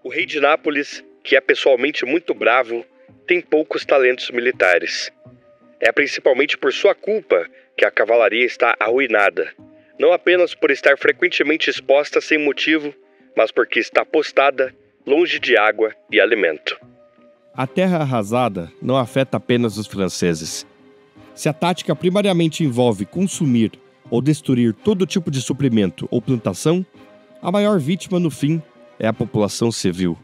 B: "O rei de Nápoles, que é pessoalmente muito bravo, tem poucos talentos militares. É principalmente por sua culpa que a cavalaria está arruinada, não apenas por estar frequentemente exposta sem motivo, mas porque está postada longe de água e alimento."
A: A terra arrasada não afeta apenas os franceses. Se a tática primariamente envolve consumir ou destruir todo tipo de suprimento ou plantação, a maior vítima no fim é a população civil.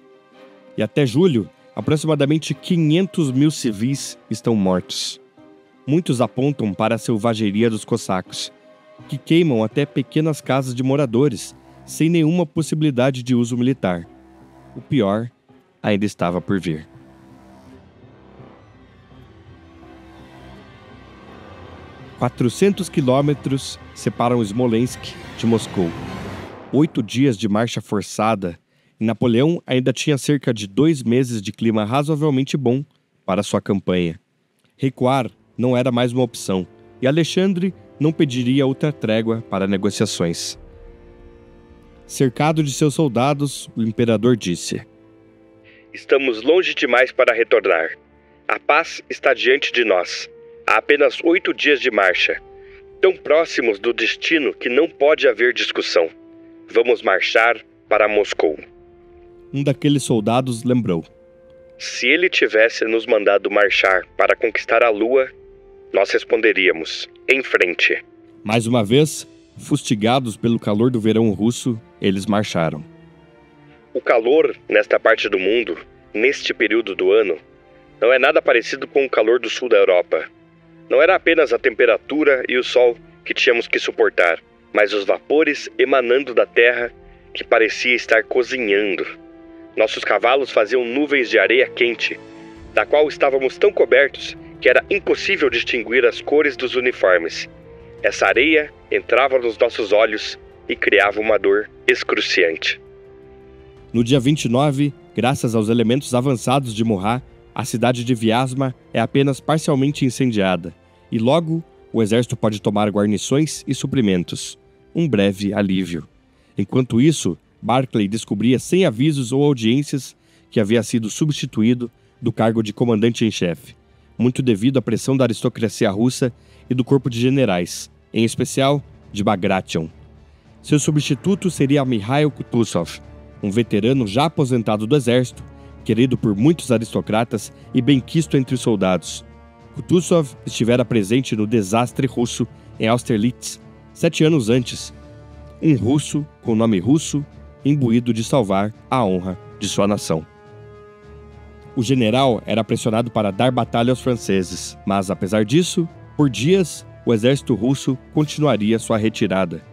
A: E até julho, aproximadamente 500 mil civis estão mortos. Muitos apontam para a selvageria dos cossacos, que queimam até pequenas casas de moradores, sem nenhuma possibilidade de uso militar. O pior ainda estava por vir. 400 quilômetros separam Smolensk de Moscou. 8 dias de marcha forçada, e Napoleão ainda tinha cerca de 2 meses de clima razoavelmente bom para sua campanha. Recuar não era mais uma opção, e Alexandre não pediria outra trégua para negociações. Cercado de seus soldados, o imperador disse:
B: "Estamos longe demais para retornar. A paz está diante de nós. Há apenas 8 dias de marcha, tão próximos do destino que não pode haver discussão. Vamos marchar para Moscou."
A: Um daqueles soldados lembrou:
B: "Se ele tivesse nos mandado marchar para conquistar a lua, nós responderíamos, em frente."
A: Mais uma vez, fustigados pelo calor do verão russo, eles marcharam.
B: O calor nesta parte do mundo, neste período do ano, não é nada parecido com o calor do sul da Europa. Não era apenas a temperatura e o sol que tínhamos que suportar, mas os vapores emanando da terra que parecia estar cozinhando. Nossos cavalos faziam nuvens de areia quente, da qual estávamos tão cobertos que era impossível distinguir as cores dos uniformes. Essa areia entrava nos nossos olhos e criava uma dor excruciante.
A: No dia 29, graças aos elementos avançados de Murat, a cidade de Vyazma é apenas parcialmente incendiada, e logo o exército pode tomar guarnições e suprimentos. Um breve alívio. Enquanto isso, Barclay descobria sem avisos ou audiências que havia sido substituído do cargo de comandante em chefe, muito devido à pressão da aristocracia russa e do corpo de generais, em especial de Bagration. Seu substituto seria Mikhail Kutuzov, um veterano já aposentado do exército, querido por muitos aristocratas e benquisto entre os soldados. Kutuzov estivera presente no desastre russo em Austerlitz 7 anos antes, um russo com nome russo, imbuído de salvar a honra de sua nação. O general era pressionado para dar batalha aos franceses, mas apesar disso, por dias, o exército russo continuaria sua retirada,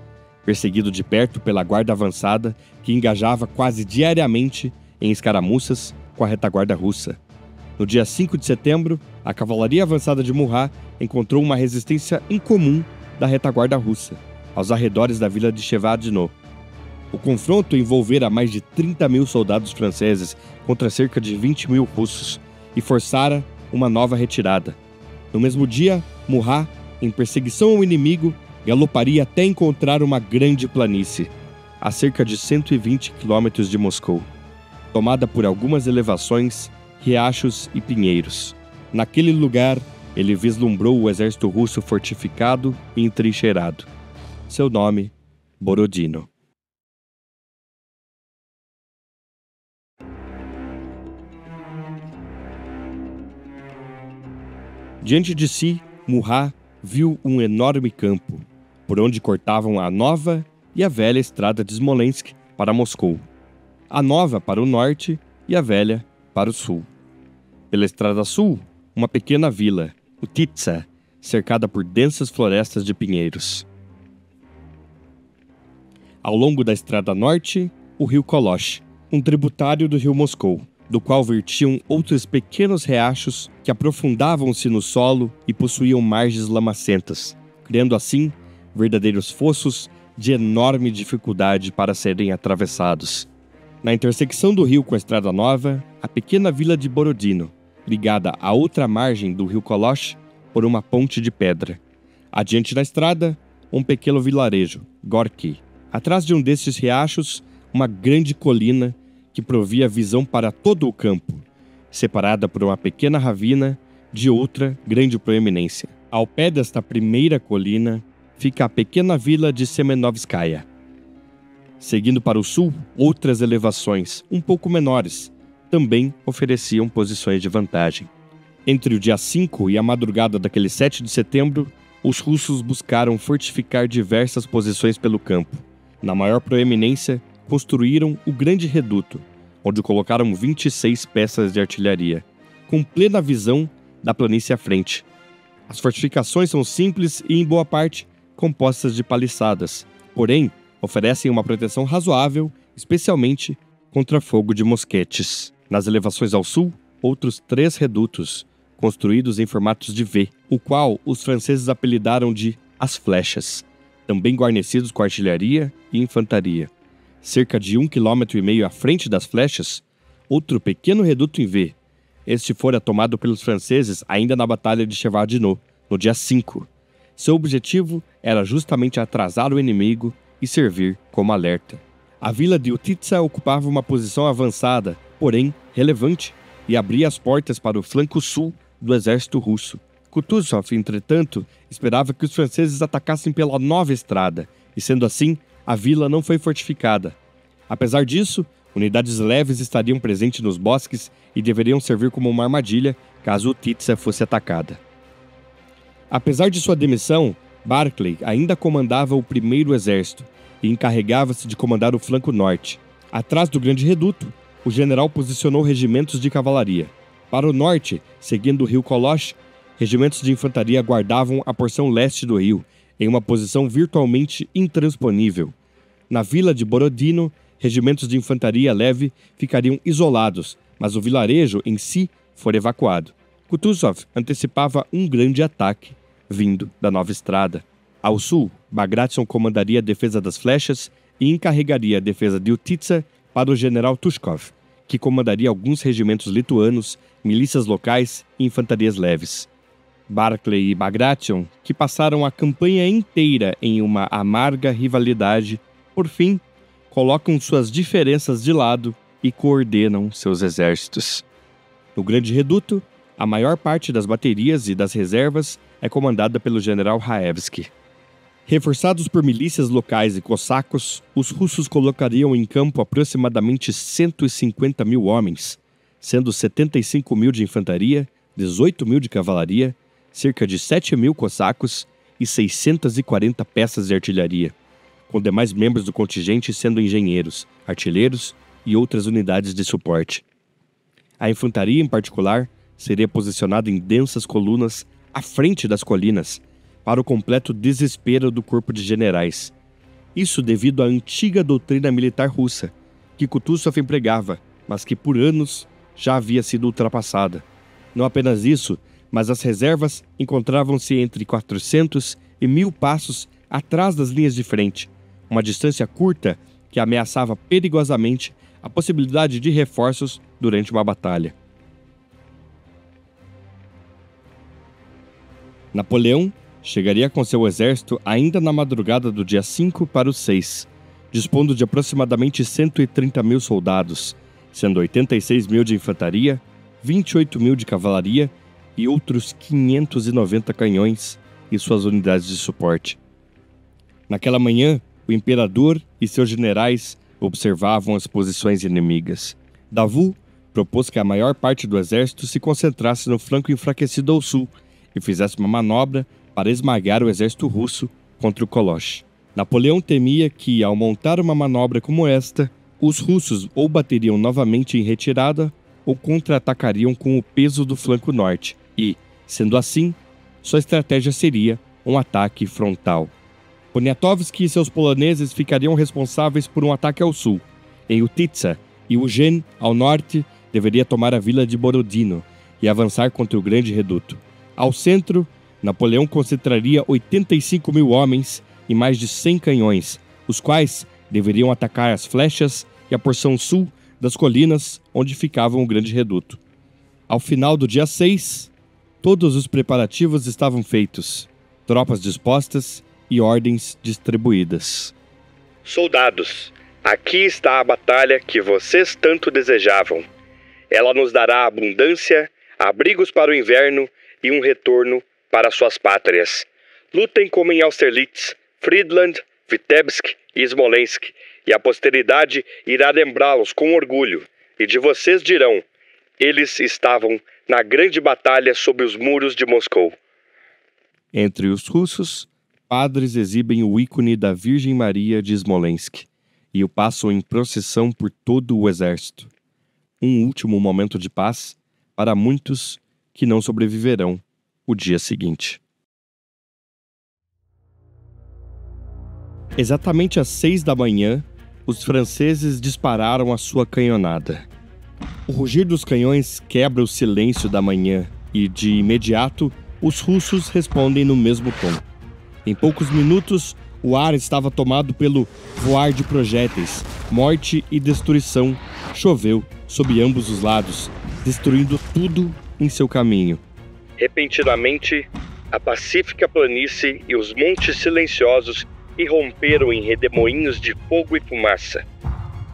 A: perseguido de perto pela guarda avançada que engajava quase diariamente em escaramuças com a retaguarda russa. No dia 5 de setembro, a cavalaria avançada de Murat encontrou uma resistência incomum da retaguarda russa, aos arredores da vila de Shevardino. O confronto envolvera mais de 30 mil soldados franceses contra cerca de 20 mil russos e forçara uma nova retirada. No mesmo dia, Murat, em perseguição ao inimigo, galoparia até encontrar uma grande planície, a cerca de 120 quilômetros de Moscou, tomada por algumas elevações, riachos e pinheiros. Naquele lugar, ele vislumbrou o exército russo fortificado e entrincheirado. Seu nome, Borodino. Diante de si, Murat viu um enorme campo, por onde cortavam a nova e a velha estrada de Smolensk para Moscou. A nova para o norte e a velha para o sul. Pela estrada sul, uma pequena vila, Utitsa, cercada por densas florestas de pinheiros. Ao longo da estrada norte, o rio Kolosh, um tributário do rio Moscou, do qual vertiam outros pequenos riachos que aprofundavam-se no solo e possuíam margens lamacentas, criando assim verdadeiros fossos de enorme dificuldade para serem atravessados. Na intersecção do rio com a Estrada Nova, a pequena vila de Borodino, ligada à outra margem do rio Kolosh por uma ponte de pedra. Adiante da estrada, um pequeno vilarejo, Gorky. Atrás de um desses riachos, uma grande colina que provia visão para todo o campo, separada por uma pequena ravina de outra grande proeminência. Ao pé desta primeira colina fica a pequena vila de Semenovskaya. Seguindo para o sul, outras elevações, um pouco menores, também ofereciam posições de vantagem. Entre o dia 5 e a madrugada daquele 7 de setembro, os russos buscaram fortificar diversas posições pelo campo. Na maior proeminência, construíram o grande reduto, onde colocaram 26 peças de artilharia, com plena visão da planície à frente. As fortificações são simples e, em boa parte, compostas de paliçadas, porém, oferecem uma proteção razoável, especialmente contra fogo de mosquetes. Nas elevações ao sul, outros 3 redutos, construídos em formatos de V, o qual os franceses apelidaram de As Flechas, também guarnecidos com artilharia e infantaria. Cerca de 1,5 km à frente das Flechas, outro pequeno reduto em V. Este fora tomado pelos franceses ainda na Batalha de Shevardino, no dia 5. Seu objetivo era justamente atrasar o inimigo e servir como alerta. A vila de Utitsa ocupava uma posição avançada, porém relevante, e abria as portas para o flanco sul do exército russo. Kutuzov, entretanto, esperava que os franceses atacassem pela nova estrada, e sendo assim, a vila não foi fortificada. Apesar disso, unidades leves estariam presentes nos bosques e deveriam servir como uma armadilha caso Utitsa fosse atacada. Apesar de sua demissão, Barclay ainda comandava o primeiro exército e encarregava-se de comandar o flanco norte. Atrás do grande reduto, o general posicionou regimentos de cavalaria. Para o norte, seguindo o rio Kolosh, regimentos de infantaria guardavam a porção leste do rio, em uma posição virtualmente intransponível. Na vila de Borodino, regimentos de infantaria leve ficariam isolados, mas o vilarejo em si foi evacuado. Kutuzov antecipava um grande ataque vindo da nova estrada. Ao sul, Bagration comandaria a defesa das Flechas e encarregaria a defesa de Utitsa para o general Tushkov, que comandaria alguns regimentos lituanos, milícias locais e infantarias leves. Barclay e Bagration, que passaram a campanha inteira em uma amarga rivalidade, por fim, colocam suas diferenças de lado e coordenam seus exércitos. No Grande Reduto, a maior parte das baterias e das reservas é comandada pelo general Raevski. Reforçados por milícias locais e cossacos, os russos colocariam em campo aproximadamente 150 mil homens, sendo 75 mil de infantaria, 18 mil de cavalaria, cerca de 7 mil cossacos e 640 peças de artilharia, com demais membros do contingente sendo engenheiros, artilheiros e outras unidades de suporte. A infantaria, em particular, seria posicionada em densas colunas à frente das colinas, para o completo desespero do corpo de generais. Isso devido à antiga doutrina militar russa, que Kutuzov empregava, mas que por anos já havia sido ultrapassada. Não apenas isso, mas as reservas encontravam-se entre 400 e 1.000 passos atrás das linhas de frente, uma distância curta que ameaçava perigosamente a possibilidade de reforços durante uma batalha. Napoleão chegaria com seu exército ainda na madrugada do dia 5 para o 6, dispondo de aproximadamente 130.000 soldados, sendo 86.000 de infantaria, 28.000 de cavalaria e outros 590 canhões e suas unidades de suporte. Naquela manhã, o imperador e seus generais observavam as posições inimigas. Davout propôs que a maior parte do exército se concentrasse no flanco enfraquecido ao sul e fizesse uma manobra para esmagar o exército russo contra o Koloch. Napoleão temia que, ao montar uma manobra como esta, os russos ou bateriam novamente em retirada ou contra-atacariam com o peso do flanco norte e, sendo assim, sua estratégia seria um ataque frontal. Poniatowski e seus poloneses ficariam responsáveis por um ataque ao sul, em Utitsa, e Eugene, ao norte, deveria tomar a vila de Borodino e avançar contra o grande reduto. Ao centro, Napoleão concentraria 85.000 homens e mais de 100 canhões, os quais deveriam atacar as flechas e a porção sul das colinas onde ficava o grande reduto. Ao final do dia 6, todos os preparativos estavam feitos, tropas dispostas e ordens distribuídas.
B: Soldados, aqui está a batalha que vocês tanto desejavam. Ela nos dará abundância, abrigos para o inverno e um retorno para suas pátrias. Lutem como em Austerlitz, Friedland, Vitebsk e Smolensk, e a posteridade irá lembrá-los com orgulho, e de vocês dirão: eles estavam na grande batalha sob os muros de Moscou.
A: Entre os russos, padres exibem o ícone da Virgem Maria de Smolensk e o passam em procissão por todo o exército. Um último momento de paz para muitos que não sobreviverão o dia seguinte. Exatamente às 6 da manhã, os franceses dispararam a sua canhonada. O rugir dos canhões quebra o silêncio da manhã e, de imediato, os russos respondem no mesmo tom. Em poucos minutos, o ar estava tomado pelo voar de projéteis. Morte e destruição choveu sob ambos os lados, destruindo tudo em seu caminho.
B: Repentinamente, a pacífica planície e os montes silenciosos irromperam em redemoinhos de fogo e fumaça,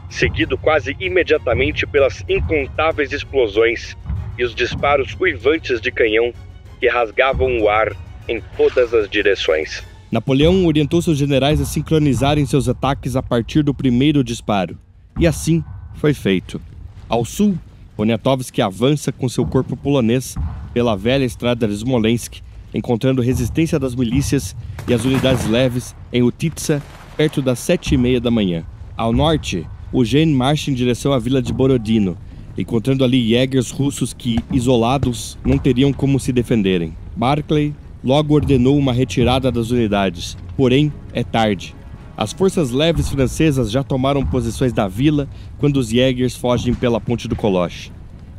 B: seguido quase imediatamente pelas incontáveis explosões e os disparos uivantes de canhão que rasgavam o ar em todas as direções.
A: Napoleão orientou seus generais a sincronizarem seus ataques a partir do primeiro disparo, e assim foi feito. Ao sul, Poniatowski avança com seu corpo polonês pela velha estrada de Smolensk, encontrando resistência das milícias e as unidades leves em Utitsa, perto das 7h30 da manhã. Ao norte, Eugene marcha em direção à vila de Borodino, encontrando ali jägers russos que, isolados, não teriam como se defenderem. Barclay logo ordenou uma retirada das unidades, porém é tarde. As forças leves francesas já tomaram posições da vila quando os jägers fogem pela ponte do Koloch.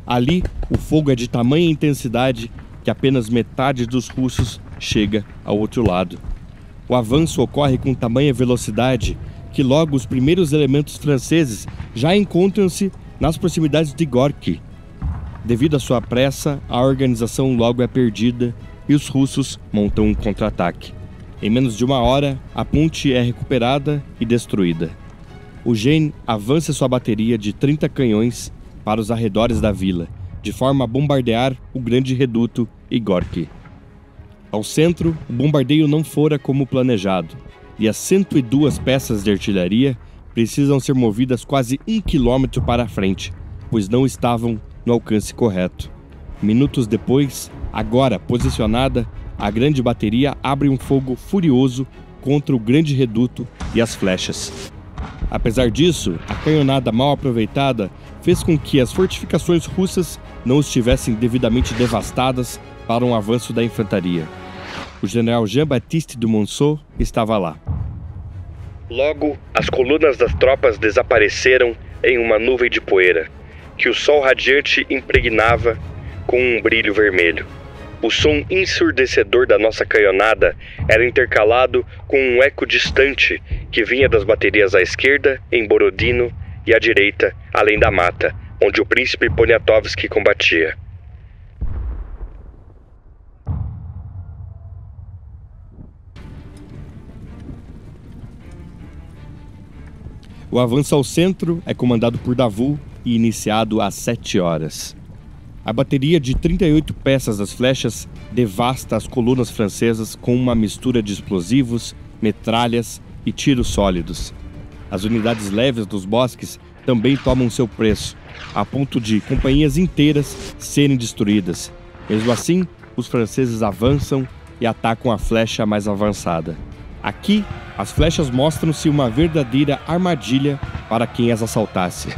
A: Ali, o fogo é de tamanha intensidade que apenas metade dos russos chega ao outro lado. O avanço ocorre com tamanha velocidade que logo os primeiros elementos franceses já encontram-se nas proximidades de Gorki. Devido à sua pressa, a organização logo é perdida e os russos montam um contra-ataque. Em menos de uma hora, a ponte é recuperada e destruída. Eugene avança sua bateria de 30 canhões para os arredores da vila, de forma a bombardear o grande reduto e Gorki. Ao centro, o bombardeio não fora como planejado, e as 102 peças de artilharia precisam ser movidas quase 1 quilômetro para a frente, pois não estavam no alcance correto. Minutos depois, agora posicionada, a grande bateria abre um fogo furioso contra o grande reduto e as flechas. Apesar disso, a canhonada mal aproveitada fez com que as fortificações russas não estivessem devidamente devastadas para um avanço da infantaria. O general Jean-Baptiste de Monceau estava lá.
B: Logo, as colunas das tropas desapareceram em uma nuvem de poeira, que o sol radiante impregnava com um brilho vermelho. O som ensurdecedor da nossa canhonada era intercalado com um eco distante que vinha das baterias à esquerda, em Borodino, e à direita, além da mata, onde o príncipe Poniatowski combatia.
A: O avanço ao centro é comandado por Davout e iniciado às 7 horas. A bateria de 38 peças das flechas devasta as colunas francesas com uma mistura de explosivos, metralhas e tiros sólidos. As unidades leves dos bosques também tomam seu preço, a ponto de companhias inteiras serem destruídas. Mesmo assim, os franceses avançam e atacam a flecha mais avançada. Aqui, as flechas mostram-se uma verdadeira armadilha para quem as assaltasse.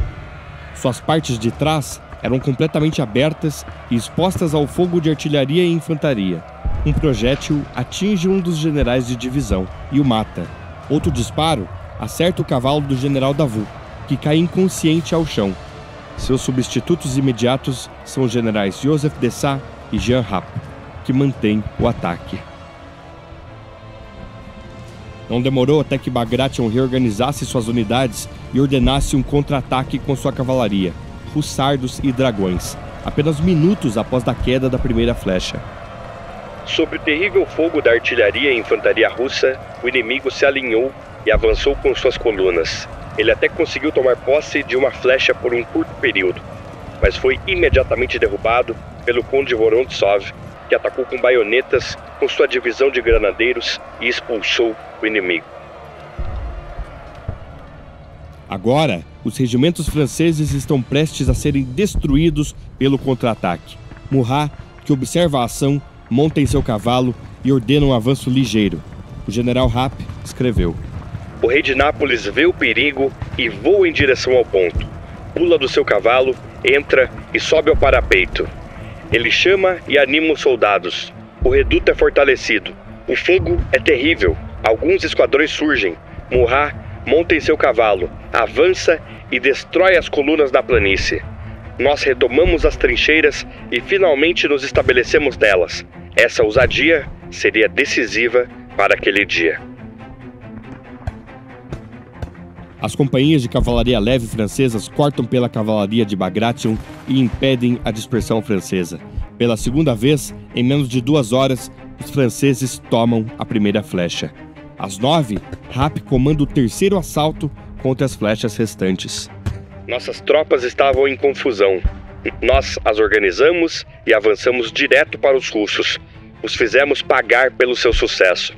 A: Suas partes de trás eram completamente abertas e expostas ao fogo de artilharia e infantaria. Um projétil atinge um dos generais de divisão e o mata. Outro disparo acerta o cavalo do general Davout, que cai inconsciente ao chão. Seus substitutos imediatos são os generais Joseph Dessat e Jean Rapp, que mantêm o ataque. Não demorou até que Bagration reorganizasse suas unidades e ordenasse um contra-ataque com sua cavalaria, hussardos e dragões, apenas minutos após a queda da primeira flecha.
B: Sob o terrível fogo da artilharia e infantaria russa, o inimigo se alinhou e avançou com suas colunas. Ele até conseguiu tomar posse de uma flecha por um curto período, mas foi imediatamente derrubado pelo conde Vorontsov, que atacou com baionetas com sua divisão de granadeiros e expulsou o inimigo.
A: Agora, os regimentos franceses estão prestes a serem destruídos pelo contra-ataque. Murat, que observa a ação, monta em seu cavalo e ordena um avanço ligeiro. O general Rapp escreveu:
B: O rei de Nápoles vê o perigo e voa em direção ao ponto. Pula do seu cavalo, entra e sobe ao parapeito. Ele chama e anima os soldados. O reduto é fortalecido. O fogo é terrível. Alguns esquadrões surgem. Murat monta em seu cavalo, avança e destrói as colunas da planície. Nós retomamos as trincheiras e finalmente nos estabelecemos nelas. Essa ousadia seria decisiva para aquele dia.
A: As companhias de cavalaria leve francesas cortam pela cavalaria de Bagration e impedem a dispersão francesa. Pela segunda vez, em menos de 2 horas, os franceses tomam a primeira flecha. Às 9, Rapp comanda o terceiro assalto contra as flechas restantes.
B: Nossas tropas estavam em confusão. Nós as organizamos e avançamos direto para os russos. Os fizemos pagar pelo seu sucesso.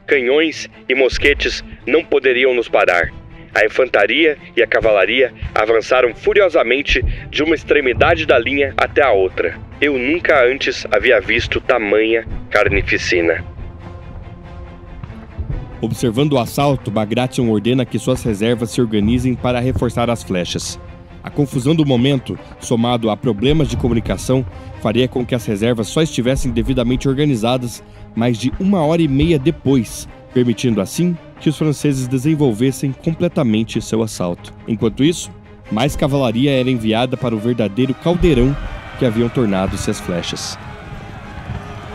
B: Canhões e mosquetes não poderiam nos parar. A infantaria e a cavalaria avançaram furiosamente de uma extremidade da linha até a outra. Eu nunca antes havia visto tamanha carnificina.
A: Observando o assalto, Bagration ordena que suas reservas se organizem para reforçar as flechas. A confusão do momento, somado a problemas de comunicação, faria com que as reservas só estivessem devidamente organizadas mais de 1h30 depois, permitindo assim que os franceses desenvolvessem completamente seu assalto. Enquanto isso, mais cavalaria era enviada para o verdadeiro caldeirão que haviam tornado-se as flechas.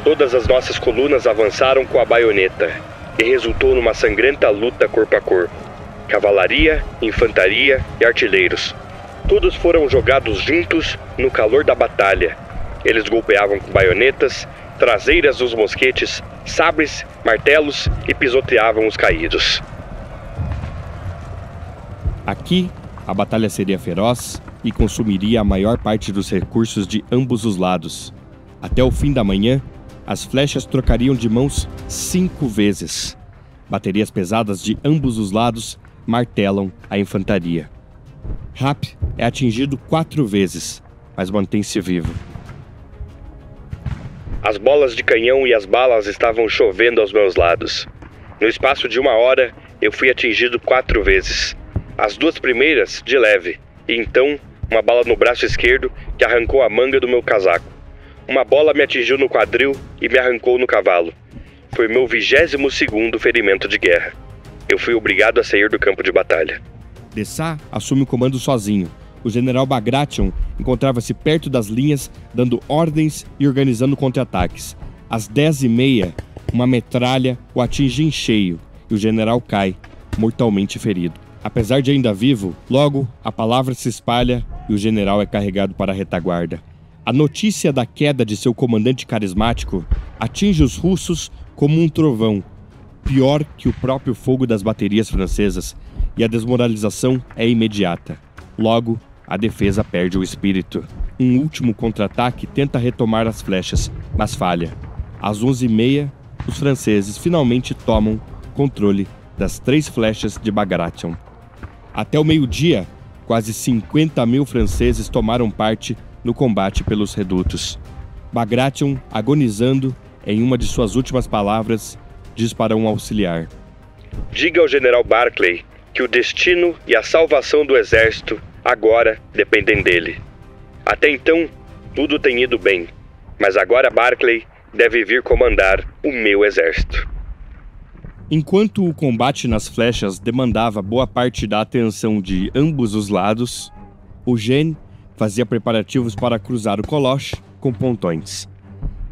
B: Todas as nossas colunas avançaram com a baioneta e resultou numa sangrenta luta corpo a corpo. Cavalaria, infantaria e artilheiros. Todos foram jogados juntos no calor da batalha. Eles golpeavam com baionetas, traseiras dos mosquetes, sabres, martelos e pisoteavam os caídos.
A: Aqui, a batalha seria feroz e consumiria a maior parte dos recursos de ambos os lados. Até o fim da manhã, as flechas trocariam de mãos 5 vezes. Baterias pesadas de ambos os lados martelam a infantaria. Rapp é atingido 4 vezes, mas mantém-se vivo.
B: As bolas de canhão e as balas estavam chovendo aos meus lados. No espaço de 1 hora, eu fui atingido 4 vezes. As 2 primeiras, de leve, e então, uma bala no braço esquerdo que arrancou a manga do meu casaco. Uma bola me atingiu no quadril e me arrancou no cavalo. Foi meu 22º ferimento de guerra. Eu fui obrigado a sair do campo de batalha.
A: Dessá assume o comando sozinho. O general Bagration encontrava-se perto das linhas, dando ordens e organizando contra-ataques. Às 10h30, uma metralha o atinge em cheio e o general cai, mortalmente ferido. Apesar de ainda vivo, logo a palavra se espalha e o general é carregado para a retaguarda. A notícia da queda de seu comandante carismático atinge os russos como um trovão, pior que o próprio fogo das baterias francesas, e a desmoralização é imediata. Logo, a defesa perde o espírito. Um último contra-ataque tenta retomar as flechas, mas falha. Às 11h30, os franceses finalmente tomam controle das 3 flechas de Bagration. Até o meio-dia, quase 50.000 franceses tomaram parte no combate pelos redutos. Bagration, agonizando, em uma de suas últimas palavras, diz para um auxiliar:
B: Diga ao general Barclay que o destino e a salvação do exército agora dependem dele. Até então, tudo tem ido bem, mas agora Barclay deve vir comandar o meu exército.
A: Enquanto o combate nas flechas demandava boa parte da atenção de ambos os lados, Eugène fazia preparativos para cruzar o Koloch com pontões.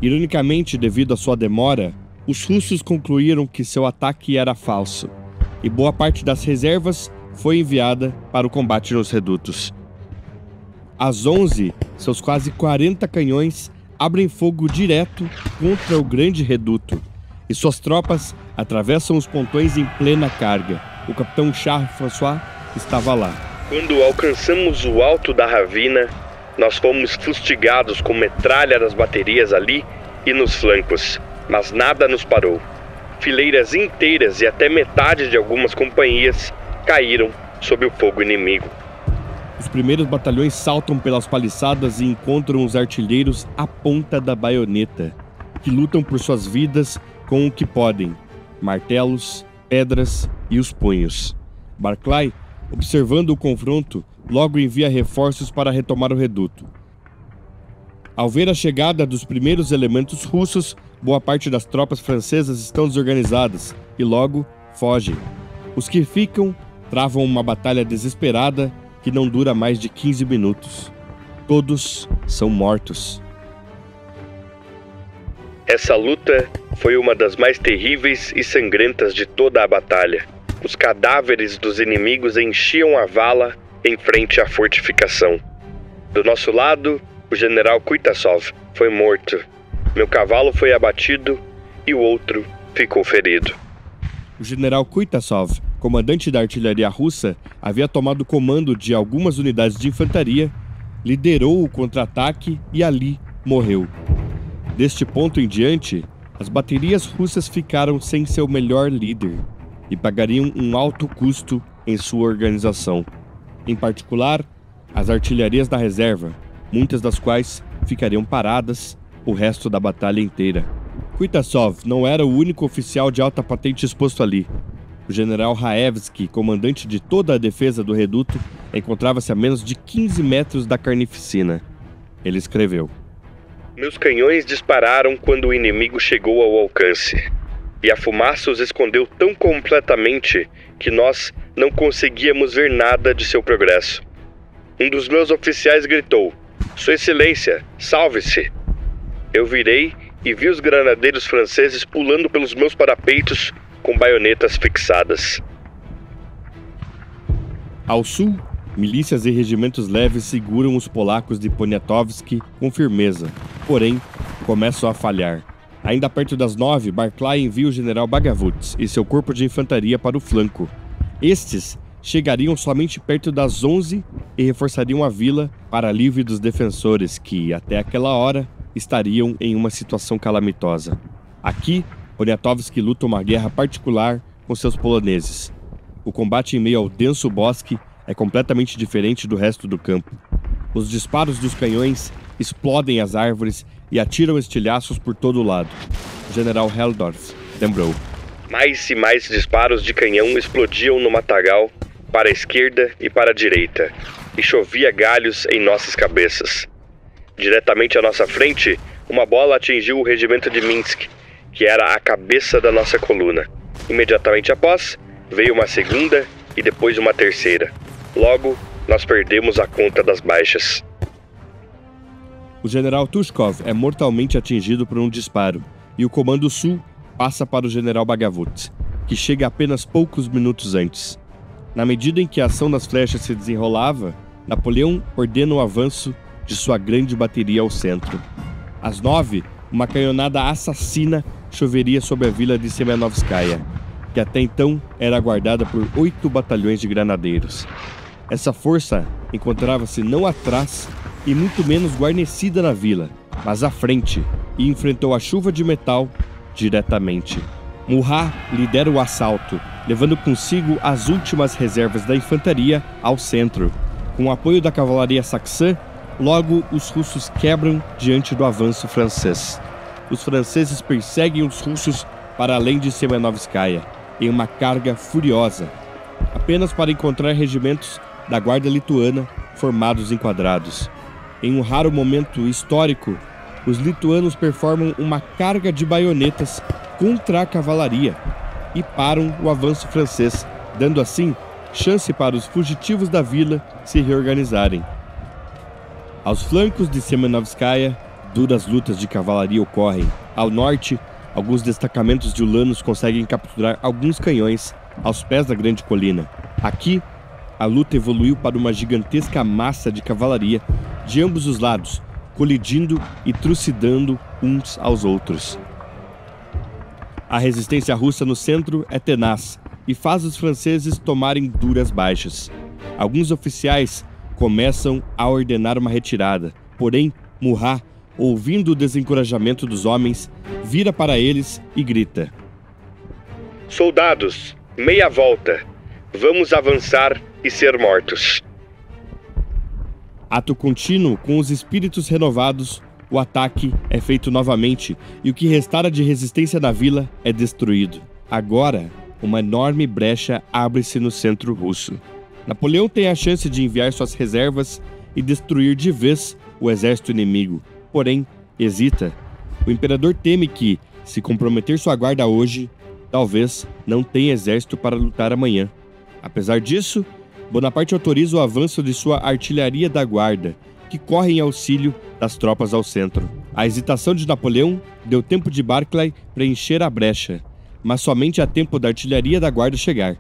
A: Ironicamente, devido à sua demora, os russos concluíram que seu ataque era falso, e boa parte das reservas foi enviada para o combate nos redutos. Às 11h, seus quase 40 canhões abrem fogo direto contra o grande reduto, e suas tropas atravessam os pontões em plena carga. O capitão Charles François estava lá.
B: Quando alcançamos o alto da ravina, nós fomos fustigados com metralha das baterias ali e nos flancos, mas nada nos parou. Fileiras inteiras e até metade de algumas companhias caíram sob o fogo inimigo.
A: Os primeiros batalhões saltam pelas paliçadas e encontram os artilheiros à ponta da baioneta, que lutam por suas vidas com o que podem: martelos, pedras e os punhos. Barclay, observando o confronto, logo envia reforços para retomar o reduto. Ao ver a chegada dos primeiros elementos russos, boa parte das tropas francesas estão desorganizadas e logo fogem. Os que ficam travam uma batalha desesperada que não dura mais de 15 minutos. Todos são mortos.
B: Essa luta foi uma das mais terríveis e sangrentas de toda a batalha. Os cadáveres dos inimigos enchiam a vala em frente à fortificação. Do nosso lado, o general Kuitasov foi morto. Meu cavalo foi abatido e o outro ficou ferido.
A: O general Kuitasov, comandante da artilharia russa, havia tomado comando de algumas unidades de infantaria, liderou o contra-ataque e ali morreu. Deste ponto em diante, as baterias russas ficaram sem seu melhor líder e pagariam um alto custo em sua organização. Em particular, as artilharias da reserva, muitas das quais ficariam paradas o resto da batalha inteira. Kuitasov não era o único oficial de alta patente exposto ali. O general Raevski, comandante de toda a defesa do reduto, encontrava-se a menos de 15 metros da carnificina. Ele escreveu:
B: Meus canhões dispararam quando o inimigo chegou ao alcance, e a fumaça os escondeu tão completamente que nós não conseguíamos ver nada de seu progresso. Um dos meus oficiais gritou: Sua Excelência, salve-se! Eu virei e vi os granadeiros franceses pulando pelos meus parapeitos com baionetas fixadas.
A: Ao sul, milícias e regimentos leves seguram os polacos de Poniatowski com firmeza, porém, começam a falhar. Ainda perto das 9, Barclay envia o general Bagavutz e seu corpo de infantaria para o flanco. Estes chegariam somente perto das 11 e reforçariam a vila para alívio dos defensores que, até aquela hora, estariam em uma situação calamitosa. Aqui, Poniatowski luta uma guerra particular com seus poloneses. O combate em meio ao denso bosque é completamente diferente do resto do campo. Os disparos dos canhões explodem as árvores e atiram estilhaços por todo lado. O general Helldorf lembrou.
B: Mais e mais disparos de canhão explodiam no matagal, para a esquerda e para a direita, e chovia galhos em nossas cabeças. Diretamente à nossa frente, uma bola atingiu o regimento de Minsk, que era a cabeça da nossa coluna. Imediatamente após, veio uma segunda e depois uma terceira. Logo, nós perdemos a conta das baixas.
A: O general Tushkov é mortalmente atingido por um disparo, e o Comando Sul passa para o general Bagavut, que chega apenas poucos minutos antes. Na medida em que a ação das flechas se desenrolava, Napoleão ordena o avanço de sua grande bateria ao centro. Às 9, uma canhonada assassina choveria sobre a vila de Semenovskaya, que até então era guardada por 8 batalhões de granadeiros. Essa força encontrava-se não atrás e muito menos guarnecida na vila, mas à frente, e enfrentou a chuva de metal diretamente. Murat lidera o assalto, levando consigo as últimas reservas da infantaria ao centro. Com o apoio da cavalaria saxã, logo os russos quebram diante do avanço francês. Os franceses perseguem os russos para além de Semenovskaya, em uma carga furiosa, apenas para encontrar regimentos da guarda lituana formados em quadrados. Em um raro momento histórico, os lituanos performam uma carga de baionetas contra a cavalaria e param o avanço francês, dando assim chance para os fugitivos da vila se reorganizarem. Aos flancos de Semenovskaya, duras lutas de cavalaria ocorrem. Ao norte, alguns destacamentos de ulanos conseguem capturar alguns canhões aos pés da grande colina. Aqui, a luta evoluiu para uma gigantesca massa de cavalaria de ambos os lados, colidindo e trucidando uns aos outros. A resistência russa no centro é tenaz e faz os franceses tomarem duras baixas. Alguns oficiais começam a ordenar uma retirada, porém, Murat, ouvindo o desencorajamento dos homens, vira para eles e grita:
B: Soldados, meia volta! Vamos avançar e ser mortos.
A: Ato contínuo, com os espíritos renovados, o ataque é feito novamente e o que restara de resistência na vila é destruído. Agora, uma enorme brecha abre-se no centro russo. Napoleão tem a chance de enviar suas reservas e destruir de vez o exército inimigo. Porém, hesita. O imperador teme que, se comprometer sua guarda hoje, talvez não tenha exército para lutar amanhã. Apesar disso, Bonaparte autoriza o avanço de sua artilharia da guarda, que corre em auxílio das tropas ao centro. A hesitação de Napoleão deu tempo de Barclay preencher a brecha, mas somente a tempo da artilharia da guarda chegar.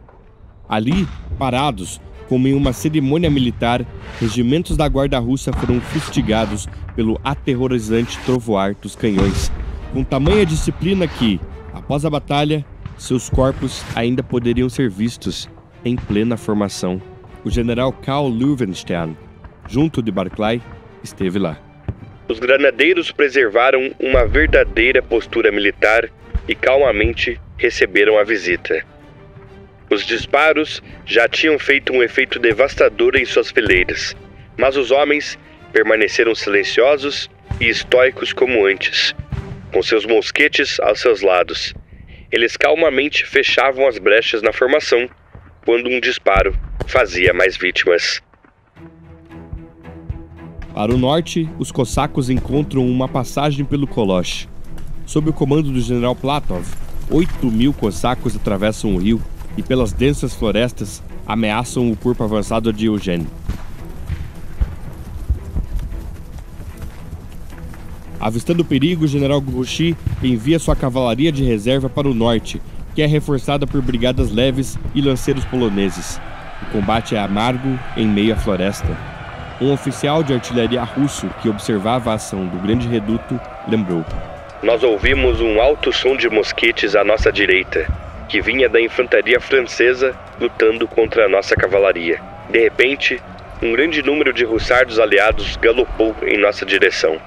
A: Ali, parados, como em uma cerimônia militar, regimentos da guarda russa foram fustigados pelo aterrorizante trovoar dos canhões, com tamanha disciplina que, após a batalha, seus corpos ainda poderiam ser vistos em plena formação. O general Karl Löwenstein, junto de Barclay, esteve lá.
B: Os granadeiros preservaram uma verdadeira postura militar e calmamente receberam a visita. Os disparos já tinham feito um efeito devastador em suas fileiras, mas os homens permaneceram silenciosos e estoicos como antes, com seus mosquetes aos seus lados. Eles calmamente fechavam as brechas na formação quando um disparo fazia mais vítimas.
A: Para o norte, os cossacos encontram uma passagem pelo Koloch. Sob o comando do general Platov, 8.000 cossacos atravessam o rio e pelas densas florestas ameaçam o corpo avançado de Eugênio. Avistando o perigo, o general Grouchy envia sua cavalaria de reserva para o norte, que é reforçada por brigadas leves e lanceiros poloneses. O combate é amargo em meio à floresta. Um oficial de artilharia russo que observava a ação do grande reduto lembrou:
B: Nós ouvimos um alto som de mosquetes à nossa direita, que vinha da infantaria francesa lutando contra a nossa cavalaria. De repente, um grande número de hussardos aliados galopou em nossa direção.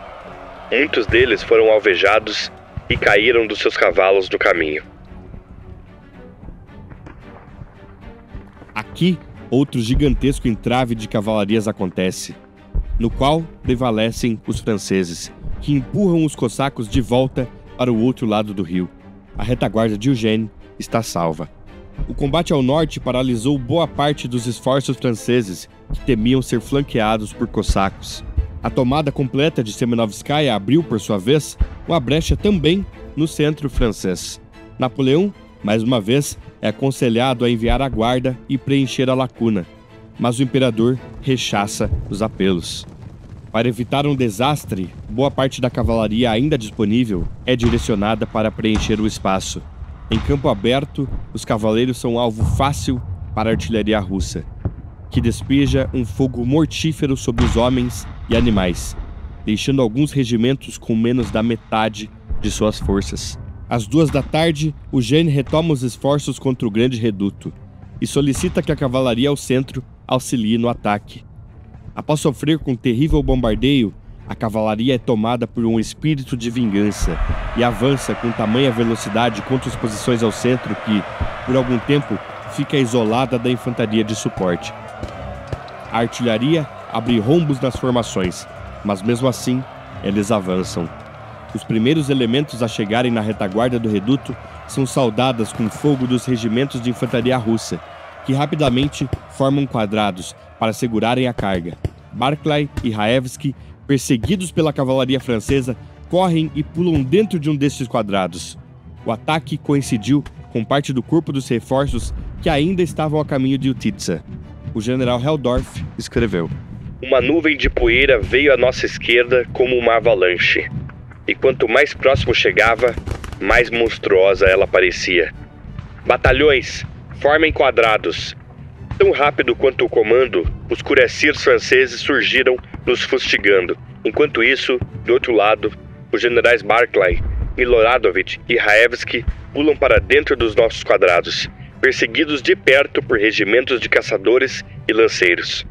B: Muitos deles foram alvejados e caíram dos seus cavalos no caminho.
A: Aqui, outro gigantesco entrave de cavalarias acontece, no qual prevalecem os franceses, que empurram os cossacos de volta para o outro lado do rio. A retaguarda de Eugene está salva. O combate ao norte paralisou boa parte dos esforços franceses, que temiam ser flanqueados por cossacos. A tomada completa de Semenovskaya abriu, por sua vez, uma brecha também no centro francês. Napoleão, mais uma vez, é aconselhado a enviar a guarda e preencher a lacuna, mas o imperador rechaça os apelos. Para evitar um desastre, boa parte da cavalaria ainda disponível é direcionada para preencher o espaço. Em campo aberto, os cavaleiros são alvo fácil para a artilharia russa, que despeja um fogo mortífero sobre os homens e animais, deixando alguns regimentos com menos da metade de suas forças. Às 2 da tarde, Eugene retoma os esforços contra o grande reduto e solicita que a cavalaria ao centro auxilie no ataque. Após sofrer com um terrível bombardeio, a cavalaria é tomada por um espírito de vingança e avança com tamanha velocidade contra as posições ao centro que, por algum tempo, fica isolada da infantaria de suporte. A artilharia abre rombos nas formações, mas mesmo assim, eles avançam. Os primeiros elementos a chegarem na retaguarda do reduto são saudadas com fogo dos regimentos de infantaria russa, que rapidamente formam quadrados para segurarem a carga. Barclay e Raevski, perseguidos pela cavalaria francesa, correm e pulam dentro de um destes quadrados. O ataque coincidiu com parte do corpo dos reforços que ainda estavam a caminho de Utitsa. O general Helldorf escreveu:
B: Uma nuvem de poeira veio à nossa esquerda como uma avalanche, e quanto mais próximo chegava, mais monstruosa ela parecia. Batalhões, formem quadrados. Tão rápido quanto o comando, os cuirassiers franceses surgiram nos fustigando. Enquanto isso, do outro lado, os generais Barclay, Miloradovich e Raevski pulam para dentro dos nossos quadrados, perseguidos de perto por regimentos de caçadores e lanceiros.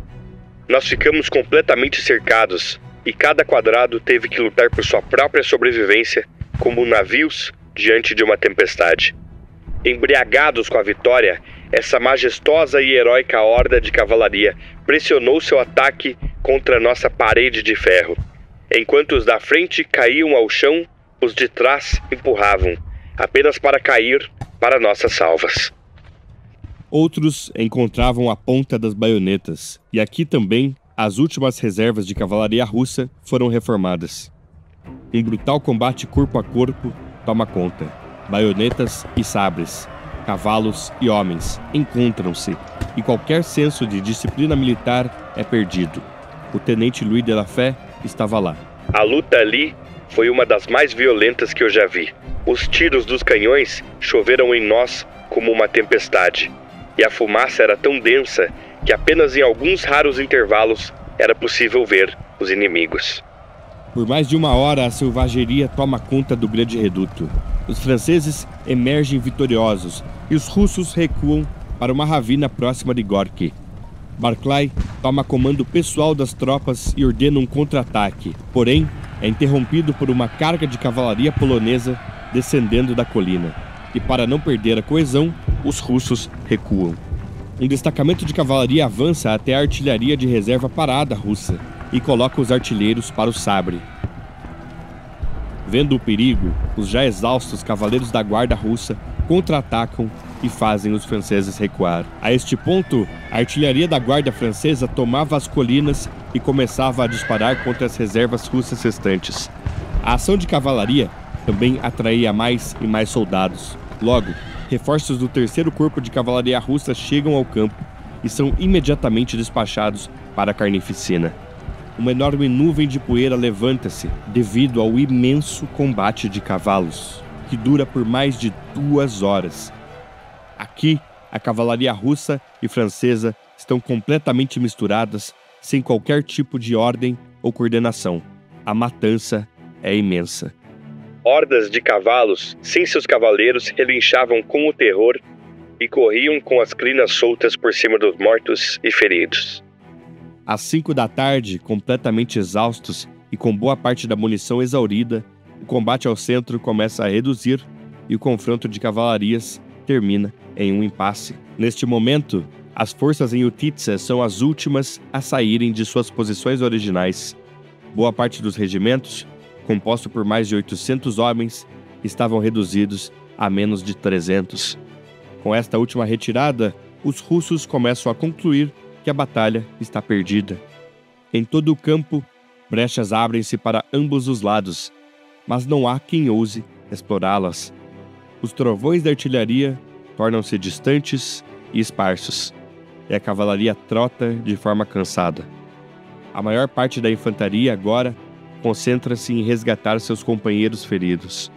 B: Nós ficamos completamente cercados e cada quadrado teve que lutar por sua própria sobrevivência como navios diante de uma tempestade. Embriagados com a vitória, essa majestosa e heróica horda de cavalaria pressionou seu ataque contra nossa parede de ferro. Enquanto os da frente caíam ao chão, os de trás empurravam, apenas para cair para nossas salvas.
A: Outros encontravam a ponta das baionetas, e aqui também as últimas reservas de cavalaria russa foram reformadas. Um brutal combate corpo a corpo toma conta. Baionetas e sabres, cavalos e homens encontram-se, e qualquer senso de disciplina militar é perdido. O tenente Louis de la Fay estava lá.
B: A luta ali foi uma das mais violentas que eu já vi. Os tiros dos canhões choveram em nós como uma tempestade, e a fumaça era tão densa que apenas em alguns raros intervalos era possível ver os inimigos.
A: Por mais de 1 hora, a selvageria toma conta do grande reduto. Os franceses emergem vitoriosos e os russos recuam para uma ravina próxima de Gorki. Barclay toma comando pessoal das tropas e ordena um contra-ataque, porém é interrompido por uma carga de cavalaria polonesa descendendo da colina. E para não perder a coesão, os russos recuam. Um destacamento de cavalaria avança até a artilharia de reserva parada russa e coloca os artilheiros para o sabre. Vendo o perigo, os já exaustos cavaleiros da guarda russa contra-atacam e fazem os franceses recuar. A este ponto, a artilharia da guarda francesa tomava as colinas e começava a disparar contra as reservas russas restantes. A ação de cavalaria também atraía mais e mais soldados. Logo, reforços do 3º Corpo de Cavalaria Russa chegam ao campo e são imediatamente despachados para a carnificina. Uma enorme nuvem de poeira levanta-se devido ao imenso combate de cavalos, que dura por mais de 2 horas. Aqui, a cavalaria russa e francesa estão completamente misturadas, sem qualquer tipo de ordem ou coordenação. A matança é imensa.
B: Hordas de cavalos, sem seus cavaleiros, relinchavam com o terror e corriam com as crinas soltas por cima dos mortos e feridos.
A: Às 5 da tarde, completamente exaustos e com boa parte da munição exaurida, o combate ao centro começa a reduzir e o confronto de cavalarias termina em um impasse. Neste momento, as forças em Utitsa são as últimas a saírem de suas posições originais. Boa parte dos regimentos composto por mais de 800 homens, estavam reduzidos a menos de 300. Com esta última retirada, os russos começam a concluir que a batalha está perdida. Em todo o campo, brechas abrem-se para ambos os lados, mas não há quem ouse explorá-las. Os trovões da artilharia tornam-se distantes e esparsos, e a cavalaria trota de forma cansada. A maior parte da infantaria agora concentra-se em resgatar seus companheiros feridos.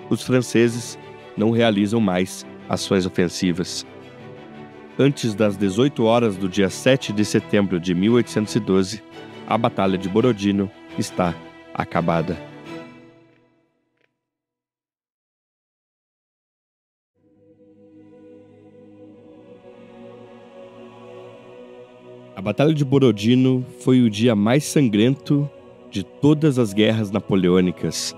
A: Os franceses não realizam mais ações ofensivas. Antes das 18 horas do dia 7 de setembro de 1812, a Batalha de Borodino está acabada. A Batalha de Borodino foi o dia mais sangrento de todas as guerras napoleônicas,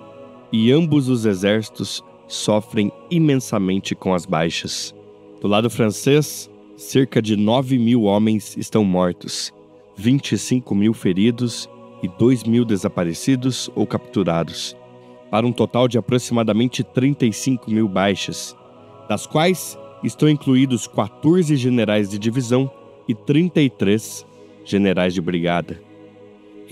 A: e ambos os exércitos sofrem imensamente com as baixas. Do lado francês, cerca de 9.000 homens estão mortos, 25.000 feridos e 2.000 desaparecidos ou capturados, para um total de aproximadamente 35.000 baixas, das quais estão incluídos 14 generais de divisão e 33 generais de brigada.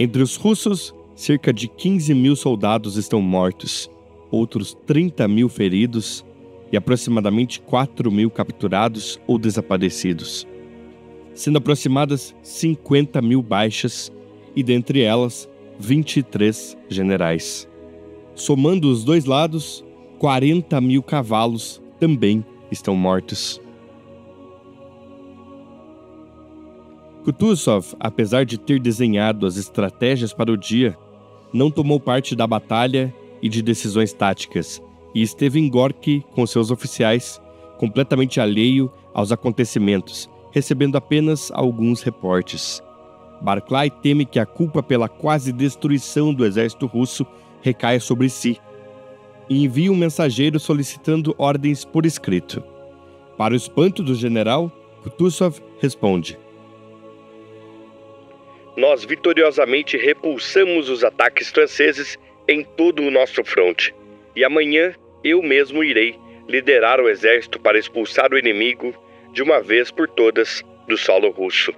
A: Entre os russos, cerca de 15.000 soldados estão mortos, outros 30.000 feridos e aproximadamente 4.000 capturados ou desaparecidos, sendo aproximadas 50.000 baixas e, dentre elas, 23 generais. Somando os dois lados, 40.000 cavalos também estão mortos. Kutuzov, apesar de ter desenhado as estratégias para o dia, não tomou parte da batalha e de decisões táticas, e esteve em Gorki com seus oficiais, completamente alheio aos acontecimentos, recebendo apenas alguns reportes. Barclay teme que a culpa pela quase destruição do exército russo recaia sobre si, e envia um mensageiro solicitando ordens por escrito. Para o espanto do general, Kutuzov responde:
B: Nós vitoriosamente repulsamos os ataques franceses em todo o nosso fronte, e amanhã eu mesmo irei liderar o exército para expulsar o inimigo, de uma vez por todas, do solo russo.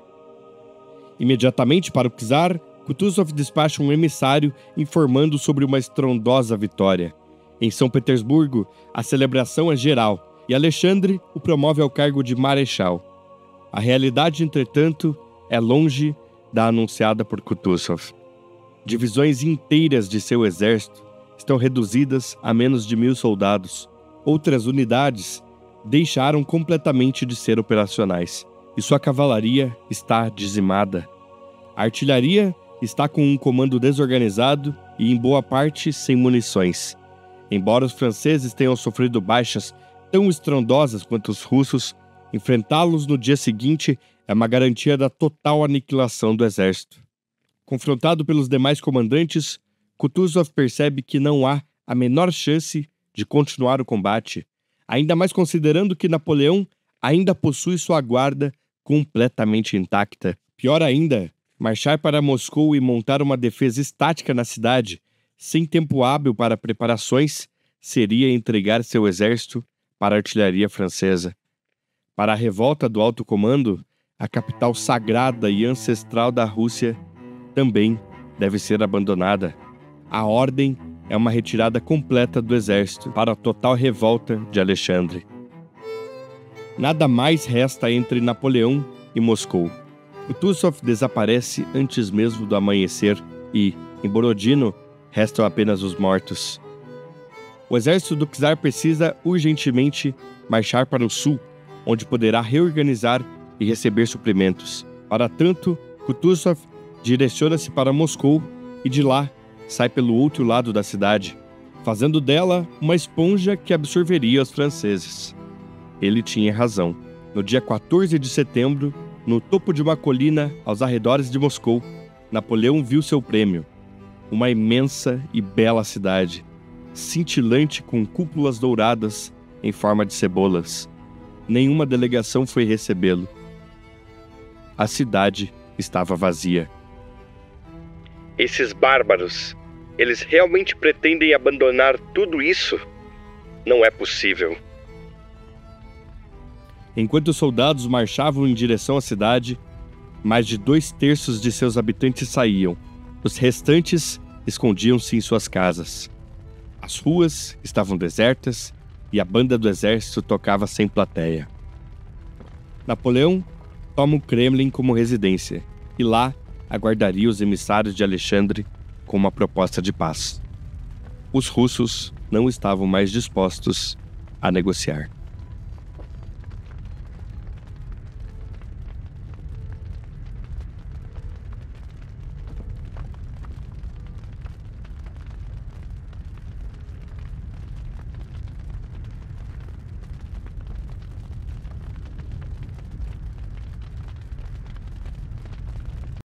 A: Imediatamente para o czar, Kutuzov despacha um emissário informando sobre uma estrondosa vitória. Em São Petersburgo, a celebração é geral, e Alexandre o promove ao cargo de marechal. A realidade, entretanto, é longe da anunciada por Kutuzov. Divisões inteiras de seu exército estão reduzidas a menos de 1.000 soldados. Outras unidades deixaram completamente de ser operacionais, e sua cavalaria está dizimada. A artilharia está com um comando desorganizado e, em boa parte, sem munições. Embora os franceses tenham sofrido baixas tão estrondosas quanto os russos, enfrentá-los no dia seguinte é uma garantia da total aniquilação do exército. Confrontado pelos demais comandantes, Kutuzov percebe que não há a menor chance de continuar o combate, ainda mais considerando que Napoleão ainda possui sua guarda completamente intacta. Pior ainda, marchar para Moscou e montar uma defesa estática na cidade, sem tempo hábil para preparações, seria entregar seu exército para a artilharia francesa. Para a revolta do alto comando, a capital sagrada e ancestral da Rússia também deve ser abandonada. A ordem é uma retirada completa do exército para a total revolta de Alexandre. Nada mais resta entre Napoleão e Moscou. Kutuzov desaparece antes mesmo do amanhecer e, em Borodino, restam apenas os mortos. O exército do czar precisa urgentemente marchar para o sul, onde poderá reorganizar e receber suprimentos. Para tanto, Kutuzov direciona-se para Moscou e de lá sai pelo outro lado da cidade, fazendo dela uma esponja que absorveria os franceses. Ele tinha razão. No dia 14 de setembro, no topo de uma colina aos arredores de Moscou, Napoleão viu seu prêmio. Uma imensa e bela cidade, cintilante com cúpulas douradas em forma de cebolas. Nenhuma delegação foi recebê-lo. A cidade estava vazia.
B: Esses bárbaros, Eles realmente pretendem abandonar tudo isso? Não é possível.
A: Enquanto os soldados marchavam em direção à cidade, mais de 2/3 de seus habitantes saíam. Os restantes escondiam-se em suas casas. As ruas estavam desertas e a banda do exército tocava sem plateia. Napoleão toma o Kremlin como residência e lá aguardaria os emissários de Alexandre com uma proposta de paz. Os russos não estavam mais dispostos a negociar.